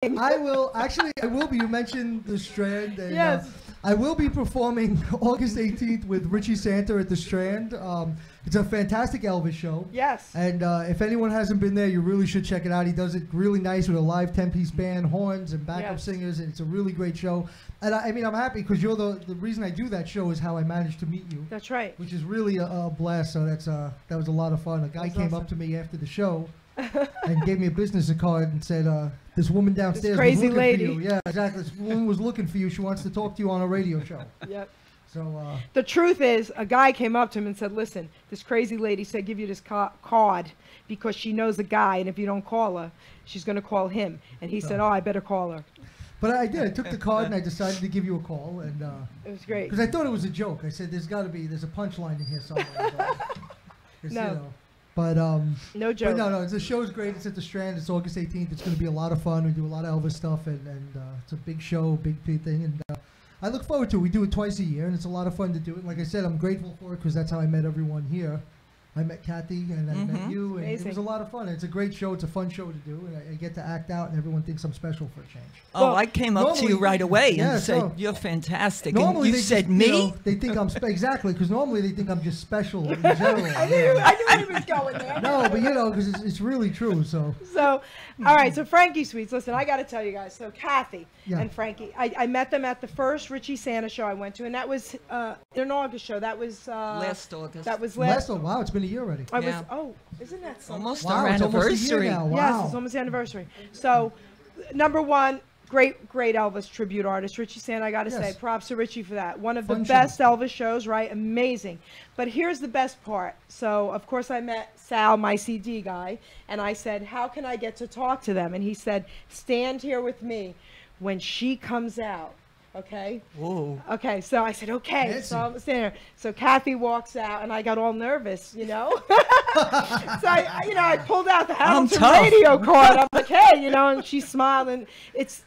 I will actually. I will be. You mentioned the Strand. And, Yes. I will be performing August 18th with Richie Santa at the Strand. It's a fantastic Elvis show. Yes. And if anyone hasn't been there, you really should check it out. He does it really nice with a live 10-piece band, horns, and backup singers, and it's a really great show. And I mean, I'm happy because you're the reason I do that show is how I managed to meet you. That's right. Which is really a blast. So that was a lot of fun. A guy came up to me after the show and gave me a business card and said, "This woman downstairs was looking for you." Yeah, exactly. This woman was looking for you. She wants to talk to you on a radio show. Yep. So the truth is, a guy came up to him and said, "Listen, this crazy lady said give you this card because she knows a guy, and if you don't call her, she's going to call him." And he said, "Oh, I better call her." But I did. I took the card and I decided to give you a call, and it was great because I thought it was a joke. I said, "There's a punchline in here somewhere." No. You know. But no joke. But no. The show's great. It's at the Strand. It's August 18th. It's going to be a lot of fun. We do a lot of Elvis stuff, and it's a big show, big thing, and I look forward to it. We do it twice a year, and it's a lot of fun to do it. Like I said, I'm grateful for it because that's how I met everyone here. I met Kathy, and I met you, and it was a lot of fun. It's a great show. It's a fun show to do, and I get to act out, and everyone thinks I'm special for a change. Oh, well, I came up to you right away and said, so "You're fantastic." Normally and you said, just, "Me?" You know, they think I'm exactly because normally they think I'm just special in general. I knew he was going there. No, but because it's really true. So all right. So Frankie Sweets, listen, I got to tell you guys. So Kathy and Frankie, I met them at the first Richie Santa show I went to, and that was an August show. That was last August. That was last. Wow, it's been a year already. Oh, isn't that something? Almost our anniversary. It's almost a year now. Wow. Yes, it's almost the anniversary. So, number one, great Elvis tribute artist, Richie Santa. I got to say, props to Richie for that. One of the best Elvis shows, right? Amazing. But here's the best part. So, of course, I met Sal, my CD guy, and I said, "How can I get to talk to them?" And he said, "Stand here with me when she comes out." Okay. Whoa. Okay, so I said, okay. Nancy. So I'm standing there. So Kathy walks out, and I got all nervous, So I pulled out the Hamilton radio card. I'm like, hey, and she smiled, and it's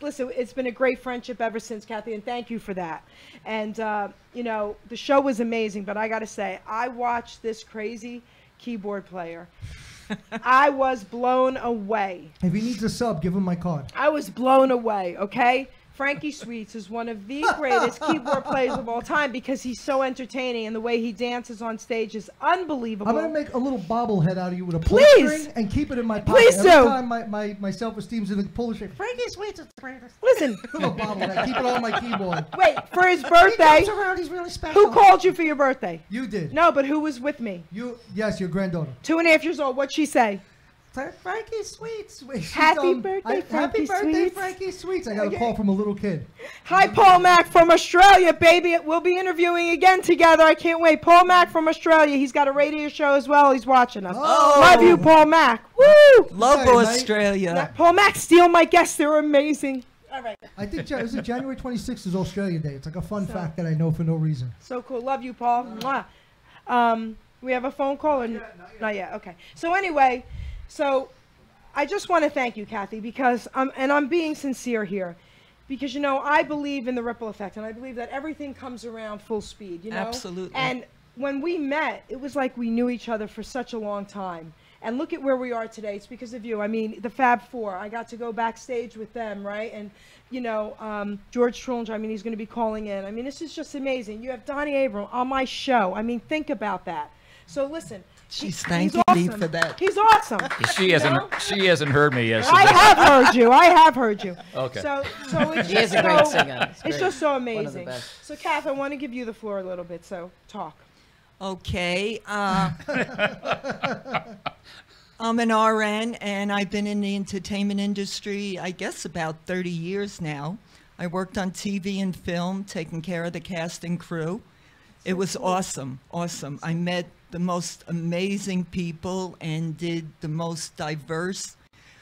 been a great friendship ever since, Kathy, and thank you for that. And the show was amazing, but I got to say, I watched this crazy keyboard player. I was blown away. If he needs a sub, give him my card. I was blown away. Okay. Frankie Sweets is one of the greatest keyboard players of all time because he's so entertaining and the way he dances on stage is unbelievable. I'm going to make a little bobblehead out of you with a pull string and keep it in my pocket. Please do. Every time my self-esteem's in the pull string. Frankie Sweets is the greatest. Listen. A little bobblehead. Keep it on my keyboard. Wait, for his birthday. He comes around, he's really special. Who called you for your birthday? You did. No, but who was with me? Yes, your granddaughter. 2.5 years old. What'd she say? Frankie Sweets. Happy birthday, Frankie Sweets. Frankie Sweets. I got a call from a little kid. Hi, Paul Mack from Australia, baby. We'll be interviewing again together. I can't wait. Paul Mack from Australia. He's got a radio show as well. He's watching us. Oh. Love you, Paul Mack. Woo! Love Australia. Now, Paul Mack, steal my guests. They're amazing. All right. I think January 26th is Australia Day. It's like a fun fact that I know for no reason. So cool. Love you, Paul. Mwah. We have a phone call? Or not yet. Okay. So anyway... So I just want to thank you, Kathy, because I'm being sincere here, because, I believe in the ripple effect, and I believe that everything comes around full speed, Absolutely. And when we met, it was like we knew each other for such a long time. And look at where we are today. It's because of you. I mean, the Fab Four, I got to go backstage with them, right? And, George Trullinger, I mean, he's going to be calling in. I mean, this is just amazing. You have Donnie Abram on my show. I mean, think about that. So listen. She's thanking me for that. He's awesome. She hasn't heard me yet. So I have heard you. I have heard you. Okay. So it's She is a great singer. It's just so amazing. One of the best. So, Kath, I want to give you the floor a little bit. So, talk. Okay. I'm an RN, and I've been in the entertainment industry, I guess, about 30 years now. I worked on TV and film, taking care of the cast and crew. It was awesome. I met the most amazing people and did the most diverse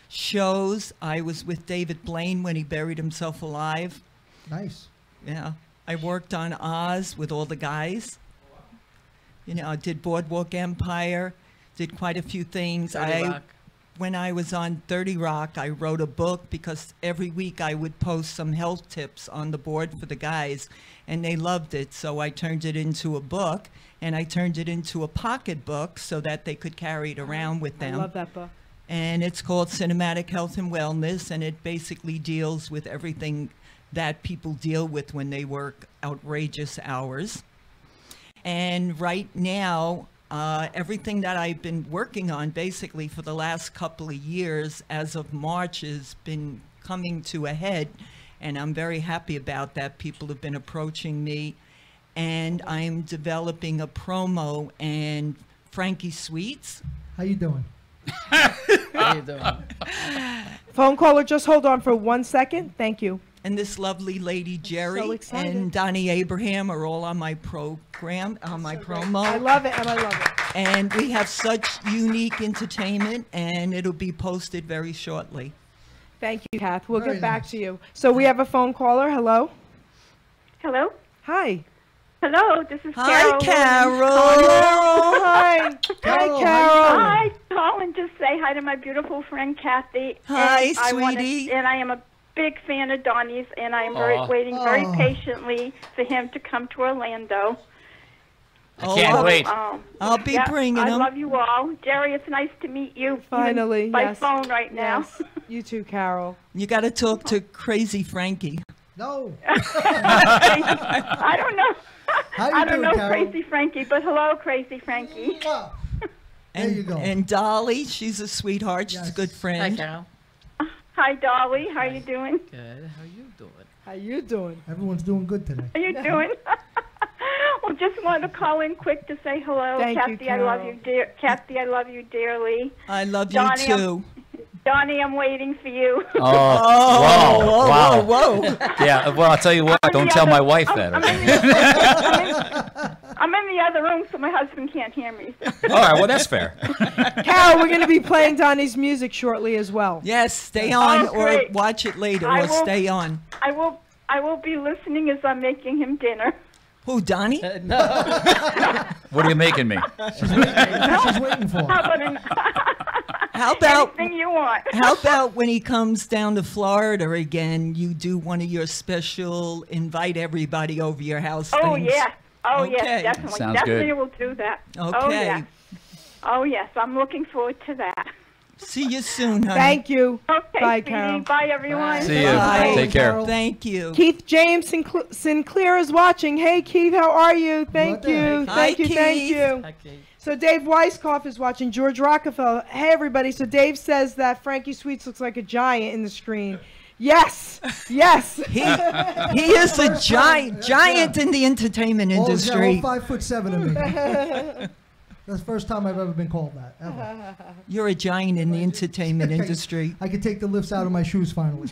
shows. I was with David Blaine when he buried himself alive. Nice. Yeah. I worked on Oz with all the guys. I did Boardwalk Empire, did quite a few things. When I was on 30 Rock, I wrote a book because every week I would post some health tips on the board for the guys, and they loved it. So I turned it into a book, and I turned it into a pocket book so that they could carry it around with them. I love that book. and it's called Cinematic Health and Wellness, and it basically deals with everything that people deal with when they work outrageous hours. And right now, everything that I've been working on basically for the last couple of years as of March has been coming to a head, and I'm very happy about that. People have been approaching me, and I'm developing a promo and Frankie Sweets. How you doing? How you doing? Phone caller, just hold on for 1 second. Thank you. And this lovely lady Jerry so excited. and Donnie Abraham are all on my program, on my promo. I love it, and I love it. And we have such unique entertainment, and it'll be posted very shortly. Thank you, Kath. We'll Very get back nice. to you. So we have a phone caller. Hello? Hello? Hi. Hello, this is Hi, Carol. Carol. Hi. Hi, Carol, Carol. Hi, call and just say hi to my beautiful friend Kathy. Hi, and sweetie. And I am a big fan of Donnie's, and I am waiting very patiently for him to come to Orlando. I can't wait. I'll be bringing I him. love you all. Jerry, it's nice to meet you. even Finally, by yes. phone right now. Yes. You too, Carol. You got to talk to Crazy Frankie. No. I don't know. How you I don't doing, know Carol? Crazy Frankie, but hello, Crazy Frankie. Ah, there And, you go. and Dolly, she's a sweetheart. She's a Yes. good Hi, friend. Carol. Hi, Dolly. How you doing? Good. How you doing? How you doing? Everyone's doing good today. How you doing? Well, just wanted to call in quick to say hello. Thank you, Kathy, I love Carol. you, dear. Kathy, I love you dearly. I love Donnie, you too. Donnie, I'm waiting for you. Oh, wow. whoa, Wow. whoa, whoa. Yeah, well, I'll tell you what, I'm in don't the tell other- my wife I'm- that. I'm okay? in the other room, so my husband can't hear me. All right, well, that's fair. Carol, we're going to be playing Donnie's music shortly as well. Yes, stay on Oh, or great. watch it later I or will- stay on. I will be listening as I'm making him dinner. Who, Donnie? No. What are you making me? That's what she's waiting for. How about How about anything you want? how about when he comes down to Florida again, you do one of your special invite everybody over your house Oh, things? yeah. Oh, Okay. yes, definitely. Sounds Definitely good. will do that. Oh, Okay. yeah. Oh, yes. I'm looking forward to that. See you soon, honey. Thank you. Okay, Bye, sweetie. Carol. Bye, everyone. See you. Bye. Take care. Carol. Thank you. Keith James Sinclair is watching. Hey, Keith, how are you? Thank Right there. you. Hi, Thank you. Thank Keith. you. Okay. So Dave Weisskopf is watching. George Rockefeller. Hey, everybody. So Dave says that Frankie Sweets looks like a giant in the screen. Yes. Yes. He is a giant in the entertainment All industry. 5'7" of me. That's the first time I've ever been called that. Ever. You're a giant in the entertainment industry. I can take the lifts out of my shoes finally.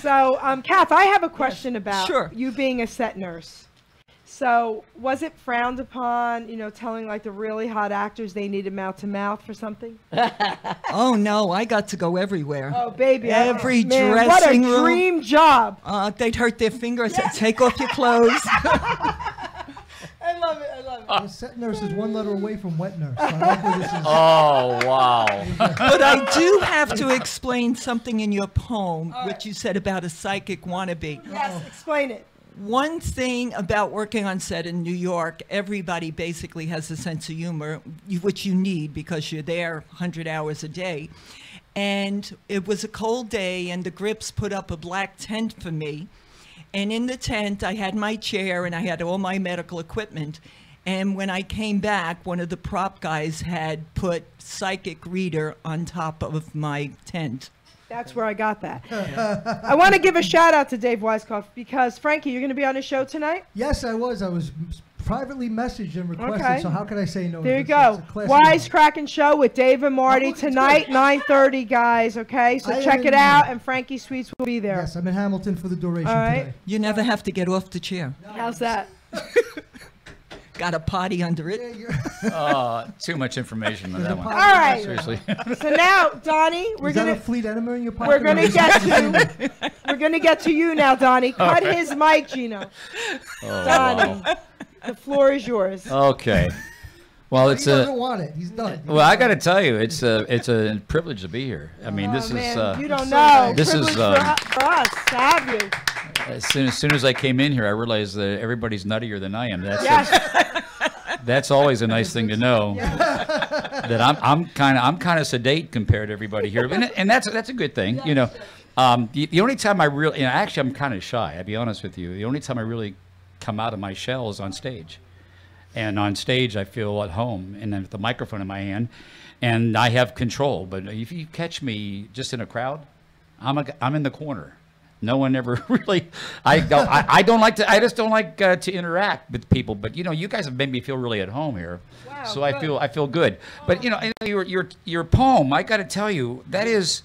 So, Kath, I have a question about Sure. you being a set nurse. So, was it frowned upon, telling like the really hot actors they needed mouth to mouth for something? Oh no, I got to go everywhere. Oh, baby. Every man, dressing what a room. dream job. They'd hurt their fingers. Say, take off your clothes. I love it. I love it. The set nurse is one letter away from wet nurse. So I like where this is. Oh, wow. But I do have to explain something in your poem, which you said about a psychic wannabe. Yes, explain it. One thing about working on set in New York, everybody basically has a sense of humor, which you need because you're there 100 hours a day. And it was a cold day, and the Grips put up a black tent for me. And in the tent, I had my chair and I had all my medical equipment. And when I came back, one of the prop guys had put psychic reader on top of my tent. That's where I got that. I want to give a shout out to Dave Weisskopf because, Frankie, you're going to be on the show tonight? Yes, I was. I was privately messaged and requested, Okay. so how could I say no? There you It's go. a classy event. Wisecracking Show with Dave and Marty it's tonight, good. 9:30, guys, okay? So I check am it in- out, and Frankie Sweets will be there. Yes, I'm in Hamilton for the duration All right. today. You never have to get off the chair. How's that? Got a potty under Yeah, it. you're- Too much information on that All one. right. Seriously. So now, Donnie, we're is that a gonna fleet enema in your pocket? we're gonna or is get it- to we're gonna get to you now, Donnie. Cut his mic, Gino. Oh, Donnie, wow. the floor is yours. Okay. Well, He it's doesn't a. want it. He's done. Well, I got to tell you, it's a privilege to be here. I mean, this Oh, is man, you don't know. this is, Privilege for us to have you. as soon as I came in here, I realized that everybody's nuttier than I am. Yes. That's always a nice thing to know. that I'm kind of sedate compared to everybody here, and that's a good thing, you know. The only time I really, you know, actually I'm kind of shy. I'll be honest with you. The only time I really come out of my shell is on stage, and on stage I feel at home, and then with the microphone in my hand, and I have control. But if you catch me just in a crowd, I'm in the corner. No one ever really. I don't like to. I just don't like to interact with people. But you know, you guys have made me feel really at home here. Wow, so good. I feel good. But you know, your poem. I got to tell you, that is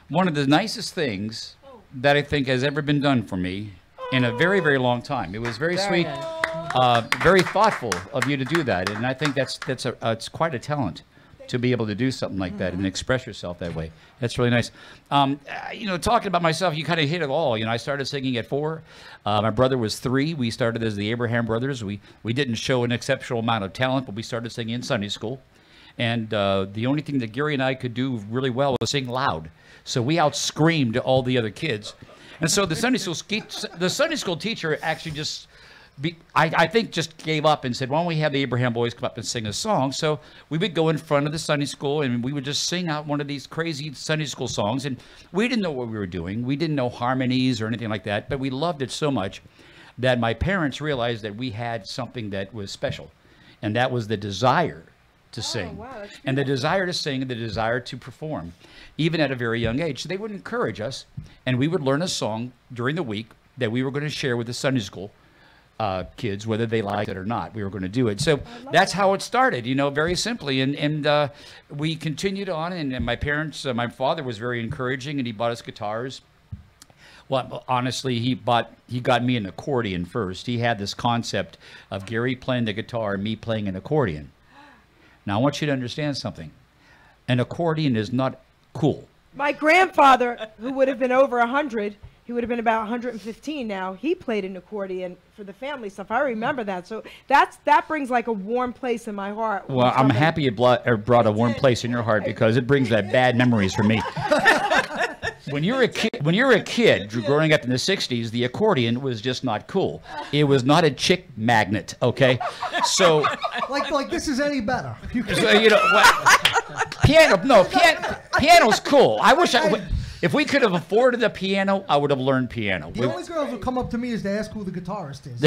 one of the nicest things that I think has ever been done for me in a very, very long time. It was very sweet, very thoughtful of you to do that, and I think it's quite a talent to be able to do something like that and express yourself that way. That's really nice. You know, talking about myself, you kind of hit it all. You know, I started singing at 4. My brother was 3. We started as the Abraham Brothers. We didn't show an exceptional amount of talent, but we started singing in Sunday school. And the only thing that Gary and I could do really well was sing loud. So we out-screamed all the other kids. And so the Sunday school teacher actually just, I think, just gave up and said, why don't we have the Abraham boys come up and sing a song? So we would go in front of the Sunday school and we would just sing out one of these crazy Sunday school songs. And we didn't know what we were doing. We didn't know harmonies or anything like that, but we loved it so much that my parents realized that we had something that was special. And that was the desire to sing. Wow, and the desire to sing and the desire to perform, even at a very young age. So they would encourage us, and we would learn a song during the week that we were going to share with the Sunday school kids, whether they liked it or not. We were going to do it. So that's how it started, you know, very simply. And we continued on, and my parents, my father was very encouraging, and he bought us guitars. Well, honestly, he got me an accordion first. He had this concept of Gary playing the guitar and me playing an accordion. Now, I want you to understand something. An accordion is not cool. My grandfather, who would have been over 100, he would have been about 115 now. He played an accordion for the family stuff. I remember that. So that brings like a warm place in my heart. Well, I'm happy it brought a warm place in your heart because it brings back bad memories for me. When you're a kid growing up in the 60s, the accordion was just not cool. It was not a chick magnet, okay? So like this is any better. So, you know, piano's cool. I wish if we could have afforded a piano, I would have learned piano. The only girls who come up to me is to ask who the guitarist is.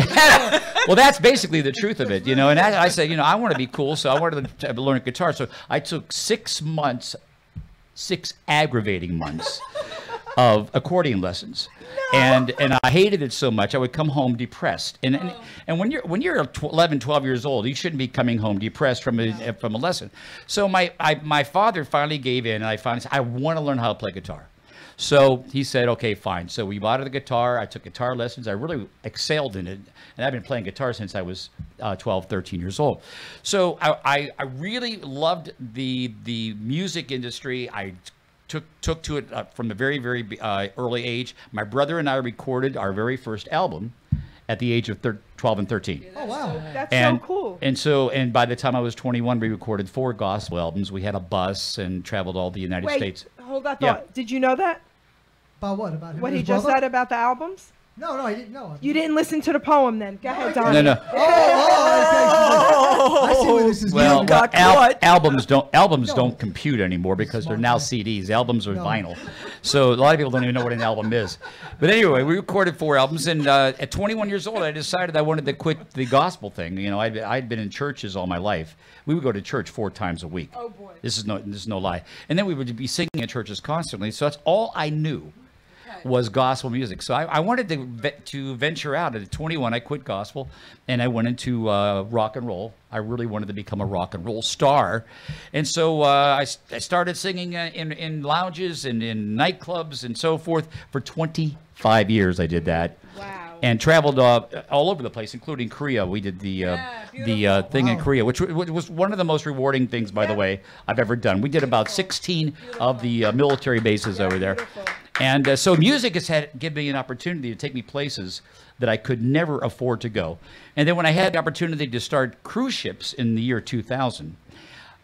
Well, that's basically the truth of it, you know. And I said, you know, I want to be cool, so I wanted to learn guitar. So I took 6 months, 6 aggravating months of accordion lessons. No. And I hated it so much I would come home depressed. And when you're 11, 12 years old, you shouldn't be coming home depressed from a lesson. So my father finally gave in, and I finally said, I want to learn how to play guitar. So he said, okay, fine. So we bought the guitar. I took guitar lessons. I really excelled in it. And I've been playing guitar since I was 12, 13 years old. So I really loved the music industry. I took to it from a very, very early age. My brother and I recorded our very first album at the age of 12 and 13. Oh, wow. That's so cool. And by the time I was 21, we recorded 4 gospel albums. We had a bus and traveled all the United States. Hold that thought. Yeah. Did you know that? About what? About what he just said about the albums? No, I didn't know. You didn't listen to the poem then. Go ahead, Donnie. No. I see where this is going. Albums don't compute anymore because they're now CDs. Albums are vinyl. So a lot of people don't even know what an album is. But anyway, we recorded 4 albums, and at 21 years old, I decided I wanted to quit the gospel thing. You know, I'd been in churches all my life. We would go to church 4 times a week. Oh boy. This is no lie. And then we would be singing at churches constantly. So that's all I knew was gospel music. So I wanted to venture out. At 21, I quit gospel, and I went into rock and roll. I really wanted to become a rock and roll star. And so I started singing in lounges and in nightclubs and so forth. For 25 years I did that. Wow. And traveled all over the place, including Korea. We did the thing in Korea, which was one of the most rewarding things, by the way, I've ever done. We did about 16 of the military bases over there. And so music has given me an opportunity to take me places that I could never afford to go. And then when I had the opportunity to start cruise ships in the year 2000,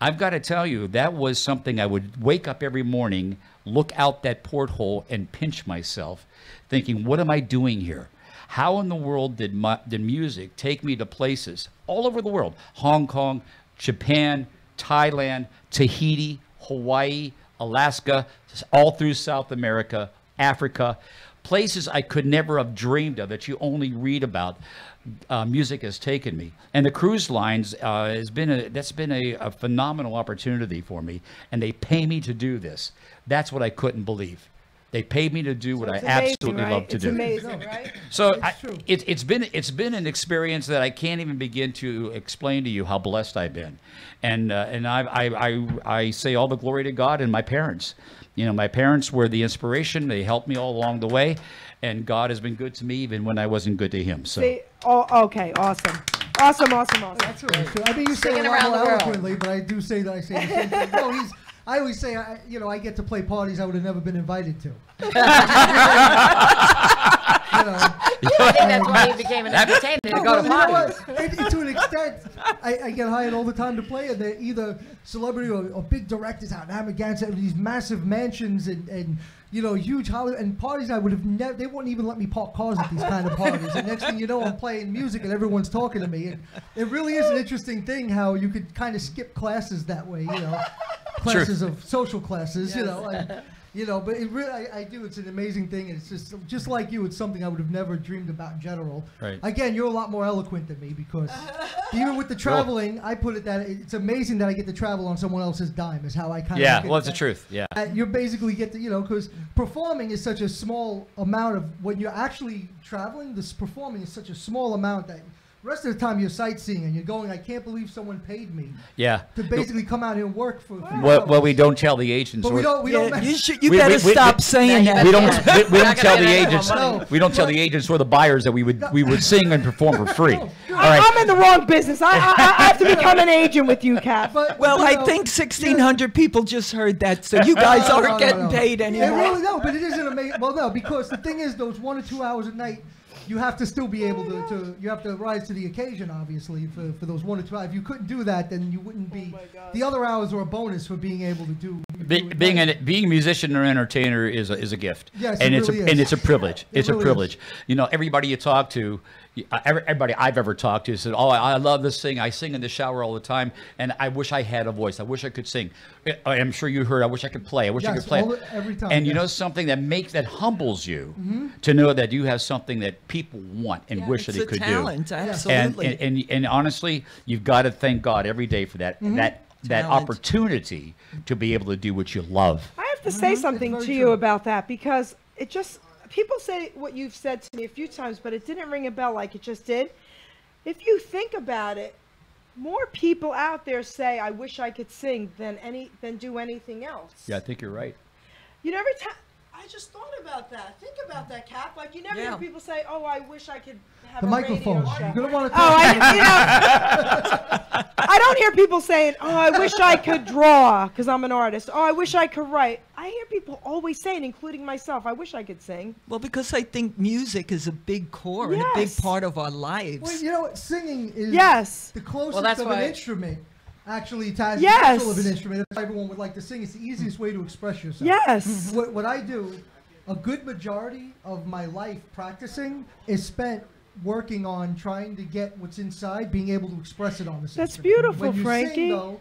I've got to tell you, that was something I would wake up every morning, look out that porthole, and pinch myself, thinking, what am I doing here? How in the world did music take me to places all over the world? Hong Kong, Japan, Thailand, Tahiti, Hawaii, Alaska, all through South America, Africa, places I could never have dreamed of that you only read about. Music has taken me, and the cruise lines that's been a phenomenal opportunity for me, and they pay me to do this. That's what I couldn't believe. They paid me to do what I absolutely love to do. It's amazing, right? So it's been an experience that I can't even begin to explain to you how blessed I've been, and I say all the glory to God and my parents. You know, my parents were the inspiration. They helped me all along the way, and God has been good to me even when I wasn't good to Him. So. Okay, awesome. Awesome. That's right. So, I mean, you say it a lot more eloquently, but I do say that I say the same thing. No, I always say, I get to play parties I would have never been invited to. I think that's why he became an entertainer, to go to parties. To an extent, I get hired all the time to play, and they're either celebrity or big directors out in Amagansett, these massive mansions and huge Hollywood and parties I would have never. They wouldn't even let me park cars at these kind of parties. And next thing you know, I'm playing music and everyone's talking to me. And it really is an interesting thing how you could kind of skip classes that way. Classes of social classes. Yes. But it really, I do. It's an amazing thing, and it's just like you. It's something I would have never dreamed about in general. Right. Again, you're a lot more eloquent than me because even with the traveling, I put it that it's amazing that I get to travel on someone else's dime. Is how I kind of yeah. Well, it's the truth. Yeah. You basically get to because performing is such a small amount of when you're actually traveling. This performing is such a small amount that. The rest of the time you're sightseeing and you're going, I can't believe someone paid me. Yeah. To basically come out here and work for well, we don't tell the agents. But we don't. You better stop saying that. We don't tell the agents. We don't tell the agents or the buyers that we would sing and perform for free. All right. I'm in the wrong business. I have to become an agent with you, Kat. Well, I think 1,600 people just heard that, so you guys aren't getting paid anymore. But it isn't amazing. Well, no, because the thing is, those 1 or 2 hours a night. You have to still be able to you have to rise to the occasion, obviously, for those 1 or 2 hours. If you couldn't do that, then you wouldn't be. The other hours are a bonus for being able to do. Being a musician or entertainer is a gift. Yes, and it really is. And it's a privilege. It's really a privilege. Everybody you talk to. Everybody I've ever talked to said, "Oh, I love this thing. I sing in the shower all the time, and I wish I had a voice. I wish I could sing." I'm sure you heard. I wish I could play. I wish I could play. Every time. And you know something that humbles you to know that you have something that people want and wish that they could talent, do. Absolutely. And honestly, you've got to thank God every day for that that opportunity to be able to do what you love. I have to say something to you about that because it just. People say what you've said to me a few times, but it didn't ring a bell like it just did. If you think about it, more people out there say, "I wish I could sing," than do anything else. Yeah, I think you're right. Every time I just thought about that. Think about that, Cap. Like you never hear people say, "Oh, I wish I could have the a microphone." radio show." You're gonna want to. I don't hear people saying, "Oh, I wish I could draw," because I'm an artist. "Oh, I wish I could write." I hear people always saying, including myself, "I wish I could sing." Well, because I think music is a big core and a big part of our lives. Well, you know what? Singing is the closest of an instrument. Actually, it has the actual of an instrument. If everyone would like to sing, it's the easiest way to express yourself. Yes. What I do, a good majority of my life practicing is spent working on trying to get what's inside, being able to express it on the stage. That's beautiful, when you Frankie. Sing, though,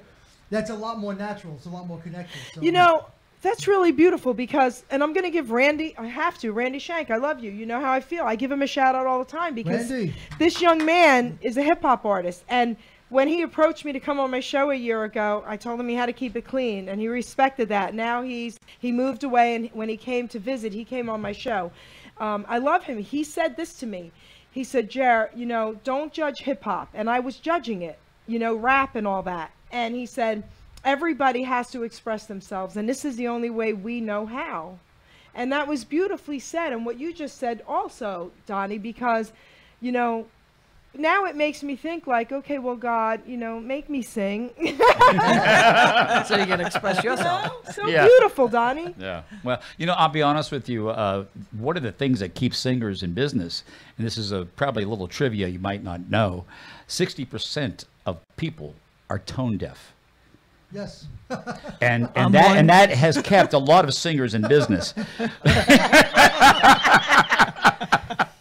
that's a lot more natural. It's a lot more connected. So. That's really beautiful because, and I'm going to give Randy Shank, I love you. You know how I feel. I give him a shout out all the time because this young man is a hip hop artist. And when he approached me to come on my show a year ago, I told him he had to keep it clean and he respected that. Now he moved away, and when he came to visit, he came on my show. I love him. He said this to me. He said, "Jer, don't judge hip hop." And I was judging it, rap and all that. And he said, "Everybody has to express themselves, and this is the only way we know how." And that was beautifully said. And what you just said also, Donnie, because, now it makes me think like, okay, well, God, make me sing. So you can express yourself. So beautiful, Donnie. Yeah. Well, I'll be honest with you. One of the things that keeps singers in business, and this is probably a little trivia you might not know, 60% of people are tone deaf. Yes. and that has kept a lot of singers in business.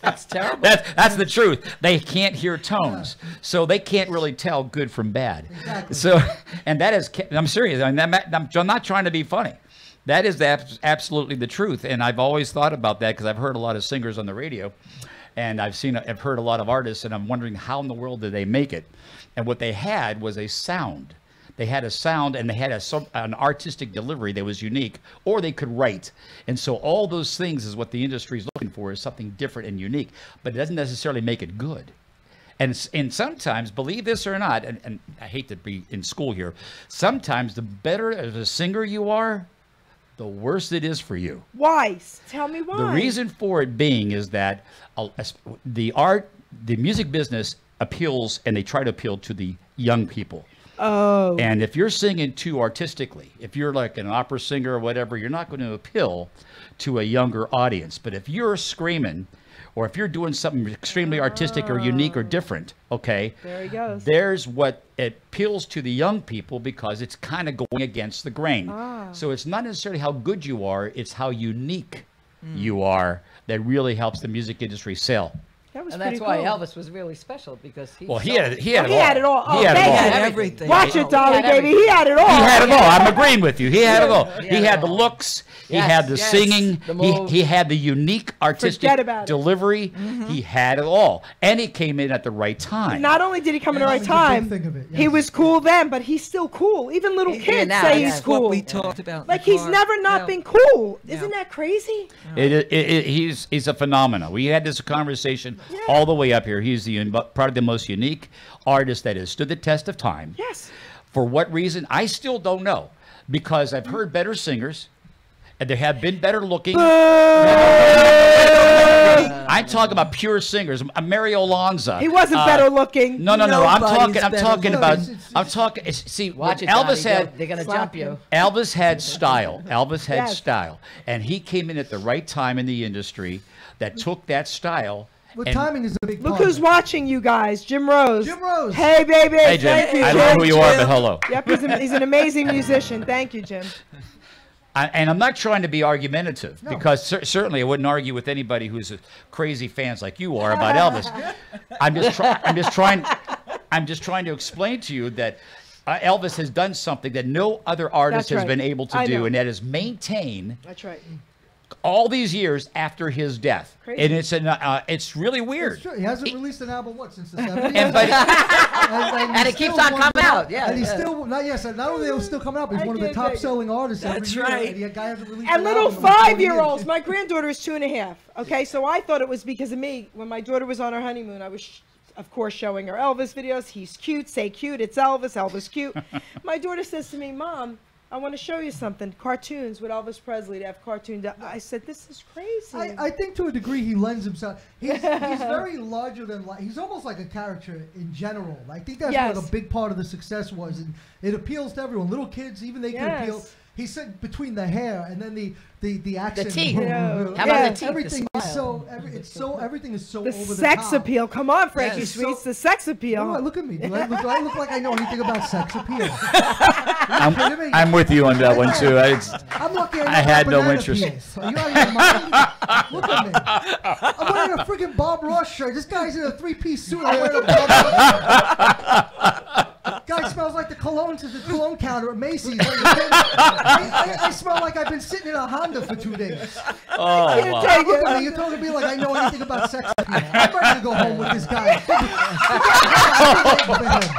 That's terrible. That's the truth. They can't hear tones, so they can't really tell good from bad. Exactly. So, and that is, I'm serious. I'm not trying to be funny. That is absolutely the truth, and I've always thought about that because I've heard a lot of singers on the radio, and I've heard a lot of artists, and I'm wondering how in the world did they make it? And what they had was a sound. They had a sound, and they had an artistic delivery that was unique, or they could write. And so all those things is what the industry is looking for, is something different and unique, but it doesn't necessarily make it good. And sometimes, believe this or not, and I hate to be in school here, sometimes the better as a singer you are, the worse it is for you. Why? Tell me why. The reason for it being is that the music business appeals, and they try to appeal to the young people. Oh. And if you're singing too artistically, if you're like an opera singer or whatever, you're not going to appeal to a younger audience. But if you're screaming, or if you're doing something extremely artistic or unique or different, okay, there he goes. There's what it appeals to the young people, because it's kind of going against the grain. So it's not necessarily how good you are, it's how unique you are that really helps the music industry sell. That was And pretty that's why cool. Elvis was really special, because he He had it all. Oh, He had it all. Everything. Watch it, Dolly, baby. He had it all. He had it all. I'm agreeing with you. He had it all. He had the looks. He Yes, had the yes. singing. The moves. He had the unique artistic Forget about it. delivery. He had it all. And he came in at the right time. Not only did he come in the Yeah, right that was a big time, thing of it, he yes. was cool then, but he's still cool. Even little Yeah, kids now, say yeah. he's That's cool. What we talked about. in Like the he's car. never not Yeah. been cool. Yeah. Isn't that crazy? He's a phenomenon. We had this conversation all the way up here. He's probably the most unique artist that has stood the test of time. Yes. For what reason? I still don't know, because I've heard better singers, and there have been better looking. I'm talking about pure singers. Mario Lanza. He wasn't better looking. No. I'm Nobody's talking better about. looking. I'm talking. See, Watch what it, Elvis Donnie. had. They're going to Slap jump you. him. Elvis had style. Elvis had Yes. style, and he came in at the right time in the industry that took that style. But and- timing is a big Look part. who's watching you guys. Jim Rose. Jim Rose. Hey, baby. Hey, Jim. Thank you, I Jim. don't know who you are, but Jim. hello. Yep, he's an amazing musician. Thank you, Jim. And I'm not trying to be argumentative, No. because certainly I wouldn't argue with anybody who's a crazy fans like you are about Elvis. I'm just trying to explain to you that Elvis has done something that no other artist That's has right. been able to I do, know. and that is maintain That's right. all these years after his death. Crazy. And it's really weird. It's true. He hasn't released an album since the 70s. And but And it keeps on coming out. Yeah. And he's yeah. still not only is he still coming out, but he's I one of the can't take it. top-selling artists That's every year. right. And the guy hasn't released And an little album in 40 5-year-olds. years. My granddaughter is 2.5. Okay, so I thought it was because of me. When my daughter was on her honeymoon, I was, of course, showing her Elvis videos. He's cute. Say cute. It's Elvis. Elvis cute. My daughter says to me, Mom, I want to show you something. Cartoons with Elvis Presley. To have cartoons. I said, this is crazy. I think to a degree he lends himself. He's very larger than life. He's almost like a character in general. I think that's Yes. what a big part of the success was, and it appeals to everyone. Little kids, even they can Yes. appeal. He said between the hair and then the accent, teeth. Yeah. How about the teeth? Everything The is smile. everything is so the over the sex top. appeal. Come on, Frankie Yes. Sweets. The sex appeal. Oh, look at me. Do I look like I know anything about sex appeal? Are you kidding me? I'm with you on that one too. I'm lucky I had no banana interest. peels. Are you out of your mind? Look at me. I'm wearing a freaking Bob Ross shirt. This guy's in a three-piece suit. I'm wearing a Bob Ross. Guy smells like the cologne counter at Macy's. I smell like I've been sitting in a Honda for 2 days. Oh, wow. Look at me. You're talking to me like I know anything about sex appeal. I'm ready to go home with this guy.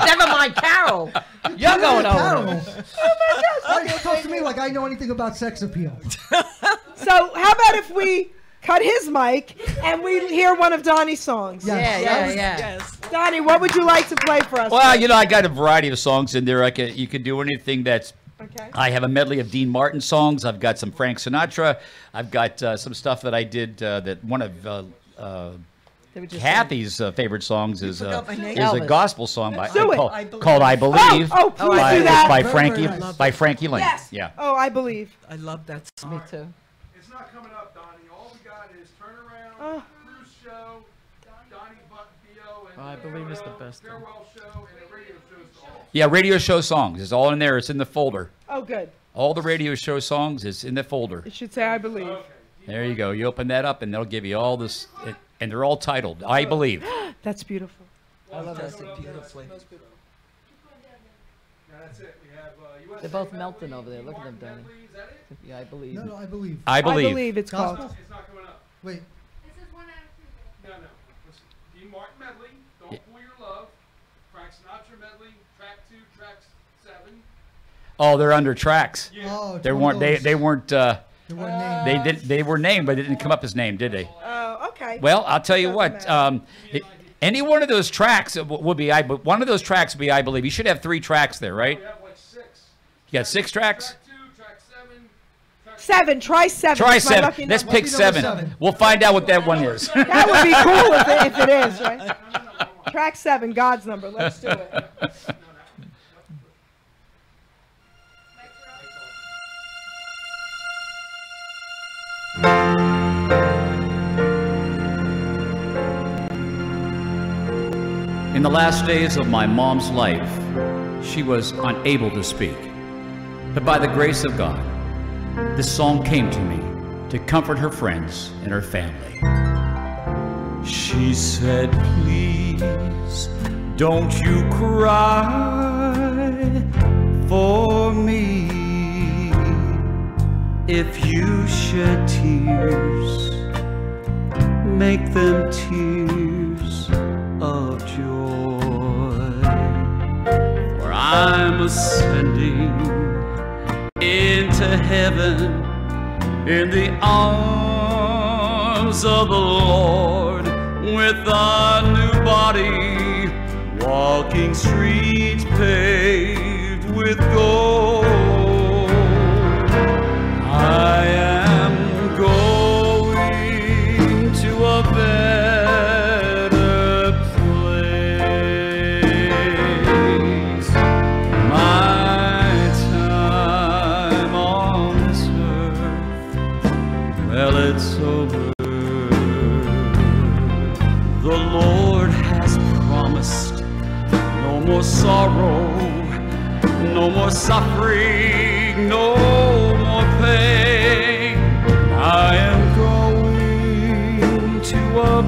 Never mind Carol. You're going over. Why do you talk to me like I know anything about sex appeal? So how about if we cut his mic and we hear one of Donnie's songs? Yes. Yeah. Yes. Donnie, what would you like to play for us? Well, I got a variety of songs in there. You could do anything that's. Okay. I have a medley of Dean Martin songs. I've got some Frank Sinatra. I've got some stuff that I did that one of They were just Kathy's favorite songs is forgot my name. a Elvis. gospel song do it. called "I Believe." Oh, please by, do that. by Very, Frankie very nice. by Frankie Lane. Yes. Yeah. Oh, I believe. I love that song. Me too. It's not coming up, Donnie. All we got is Turnaround, Oh. Cruise Show, Donnie Bio, and Oh, I Believe is the best one. Farewell Show, and a radio show song. Yeah, radio show songs. It's all in there. It's in the folder. Oh, good. All the radio show songs is in the folder. It should say I believe. There you go. You open that up, and they'll give you all this. and they're all titled "I Believe." That's beautiful. I love it beautifully. Now that's it. We have USA They're both Medley, melting over there. Look at them, Martin Donnie. Medley, is that it? Yeah, I believe. No, I believe. I I believe. believe it's Gospel? called. It's not coming up. Wait. This is one out of two. No. Listen. Dean Martin Medley, Don't Fool Your Love, Frank Sinatra Medley, track 2, track 7. Oh, they're under tracks. Yeah. Oh, it's They one weren't. of They those. they weren't. They weren't named. They did. They were named, but it didn't come up as named, did they? Oh, okay. Well, I'll tell you Doesn't what. matter. Any one of those tracks would be I. But one of those tracks would be I believe. You should have 3 tracks there, right? We have like 6. You got 6 tracks. Track 2, track 7. Track 7. Try 7. Try It's my 7. lucky Let's number. pick Lucky number 7. 7. We'll find out what that one is. That would be cool if it is, right? Track 7, God's number. Let's do it. In the last days of my mom's life, she was unable to speak. But by the grace of God, this song came to me to comfort her friends and her family. She said, please don't you cry for me. If you shed tears, make them tears of joy. For I'm ascending into heaven in the arms of the Lord, with a new body, walking streets paved with gold. I am going to a better place. My time on this earth, well, it's over. The Lord has promised no more sorrow, no more suffering, no more pain. I am going to a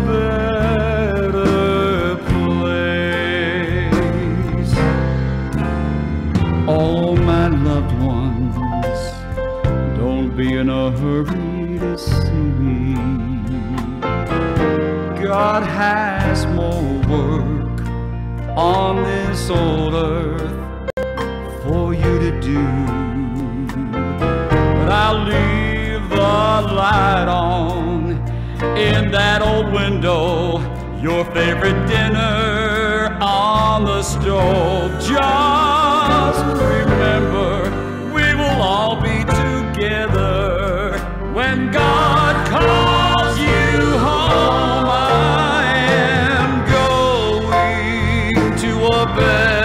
better place. All my loved ones, don't be in a hurry to see me. God has more work on this old earth for you to do. But I'll leave the light on in that old window, your favorite dinner on the stove. Just remember, we will all be together when God calls you home. I am going to a better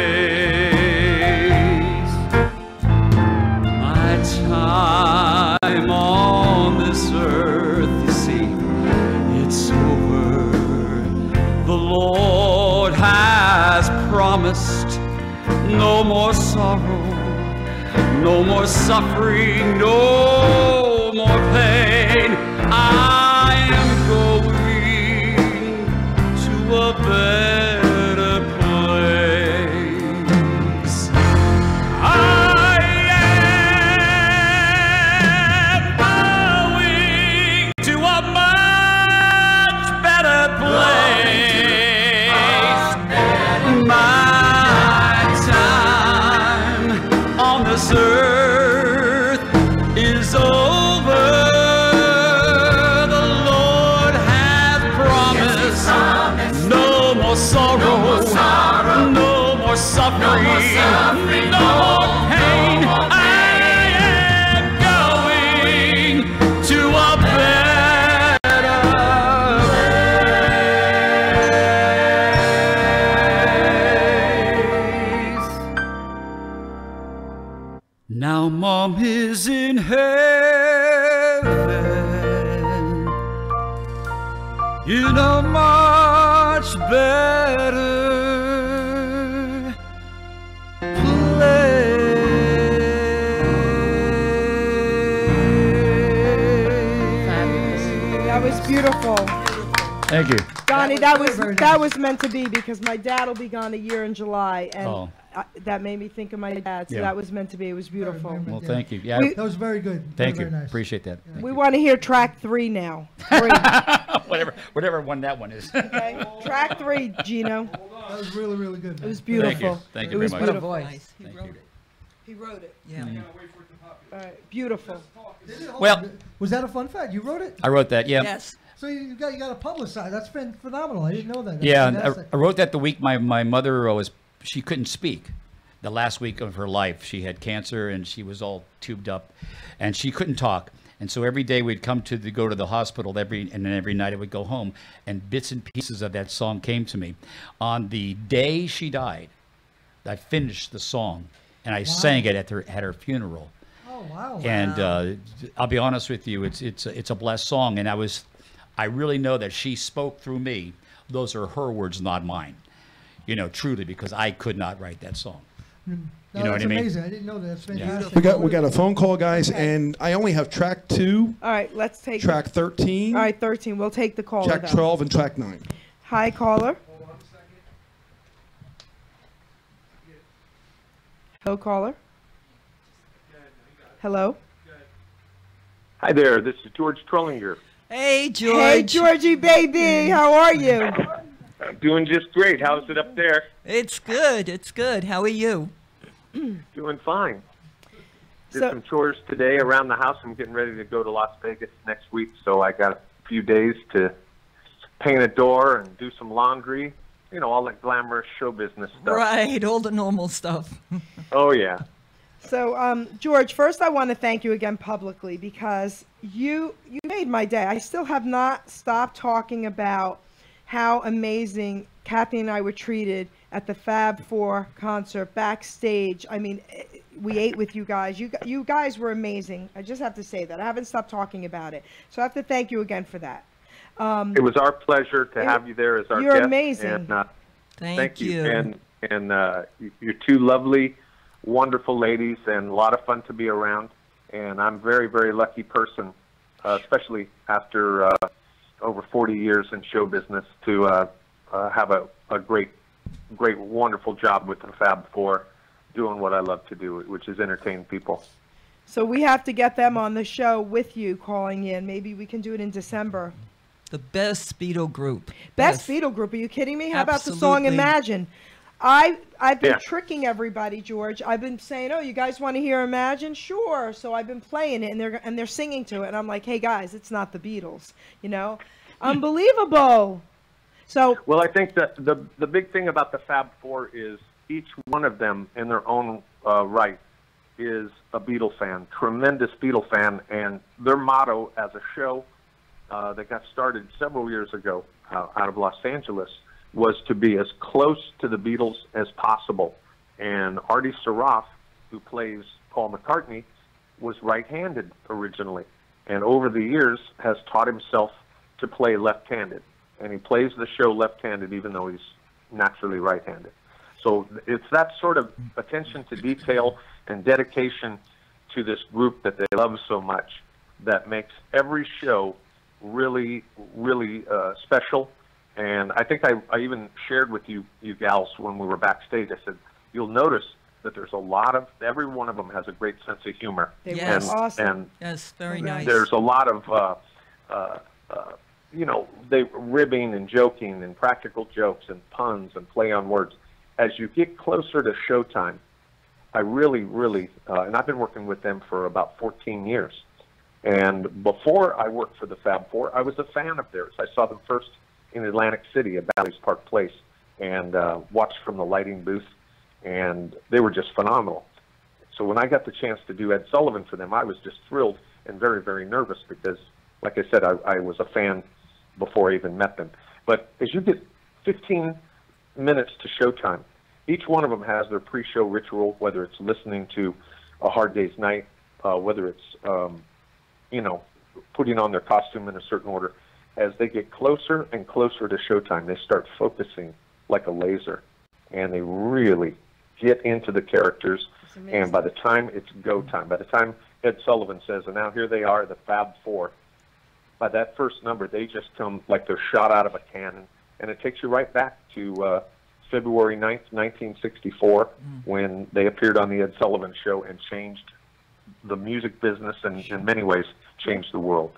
place. My time on this earth, you see, it's over. The Lord has promised no more sorrow, no more suffering, no more pain. I am going to a better place. I am going to a much better place. My time on this earth is over. The Lord has promised no more sorrow, no more suffering, no more pain. I am going to a better place. Now Mom is in heaven, in a much better place. was beautiful. Thank you. Donnie, That that was was meant to be because my dad will be gone a year in July, and that made me think of my dad. So that was meant to be. It was beautiful. Well, thank you. Yeah, That was very good. thank very you. Nice. Appreciate that. We want to hear track 3 now. 3. whatever one that one is. Okay. Track 3, Gino. That was really, really good. It was beautiful. Thank you It was very much. beautiful. Nice. Thank you. He wrote it. Yeah. All right. Beautiful. Well, was that a fun fact? You wrote it? I wrote that. Yeah. Yes. So you got to publicize. That's been phenomenal. I didn't know that. That's Yeah, fantastic. I wrote that the week my mother she couldn't speak. The last week of her life, she had cancer and she was all tubed up, and she couldn't talk. And so every day we'd go to the hospital and then every night I would go home, and bits and pieces of that song came to me. On the day she died, I finished the song and I sang it at her funeral. Oh wow! And I'll be honest with you, it's a blessed song, and I really know that she spoke through me. Those are her words, not mine. You know, truly, because I could not write that song. No, You know what I mean? Amazing. I didn't know that. That's fantastic. We got a phone call, guys, and I only have track 2, All right. Let's take track 13, All right, 13. We'll take the caller. track though. 12, and track 9. Hi, caller. Hello, caller. Hello. Hi there, this is George Trollinger. Hey, George. Hey, Georgie, baby. How are you? I'm doing just great. How's it up there? It's good. It's good. How are you? Doing fine. Did So- some chores today around the house. I'm getting ready to go to Las Vegas next week, so I got a few days to paint a door and do some laundry. You know, all that glamorous show business stuff. Right. All the normal stuff. Oh, yeah. So, George, first I want to thank you again publicly because you made my day. I still have not stopped talking about how amazing Kathy and I were treated at the Fab Four concert backstage. I mean, we ate with you guys. You guys were amazing. I just have to say that. I haven't stopped talking about it. So I have to thank you again for that. It was our pleasure to have you there as our You're guest. amazing. And, Thank you. And you're two lovely, wonderful ladies, and a lot of fun to be around. And I'm a very, very lucky person, especially after over 40 years in show business, to have a great, wonderful job with the Fab Four, doing what I love to do, which is entertain people. So we have to get them on the show with you calling in. Maybe we can do it in December. The best Beatle group. Best Yes. Beatle group. Are you kidding me? How about the song Absolutely. Imagine? I've been Yeah. tricking everybody, George. I've been saying, "Oh, you guys want to hear Imagine?" Sure. So I've been playing it, and they're singing to it, and I'm like, "Hey guys, it's not the Beatles," you know? Unbelievable. So Well, I think that the big thing about the Fab Four is each one of them, in their own right, is a Beatle fan, tremendous Beatle fan, and their motto as a show that got started several years ago out of Los Angeles was to be as close to the Beatles as possible. And Artie Saraf, who plays Paul McCartney, was right-handed originally, and over the years has taught himself to play left-handed. And he plays the show left-handed even though he's naturally right-handed. So it's that sort of attention to detail and dedication to this group that they love so much that makes every show really, really special. And I think I even shared with you gals when we were backstage, I said, you'll notice that there's a lot of, every one of them has a great sense of humor. they Yes. were awesome. And Yes, very nice. there's a lot of, you know, they ribbing and joking and practical jokes and puns and play on words. As you get closer to showtime, I really, really, and I've been working with them for about 14 years. And before I worked for the Fab Four, I was a fan of theirs. I saw them first in Atlantic City at Bally's Park Place and watched from the lighting booth, and they were just phenomenal. So when I got the chance to do Ed Sullivan for them, I was just thrilled and very, very nervous because, like I said, I was a fan before I even met them. But as you get 15 minutes to showtime, each one of them has their pre-show ritual, whether it's listening to A Hard Day's Night, whether it's, you know, putting on their costume in a certain order. As they get closer and closer to showtime, they start focusing like a laser, and they really get into the characters. And by the time it's go time, by the time Ed Sullivan says, and now here they are, the Fab Four, by that first number, they just come like they're shot out of a cannon. And it takes you right back to February 9th, 1964, when they appeared on the Ed Sullivan Show and changed the music business and in many ways changed the world.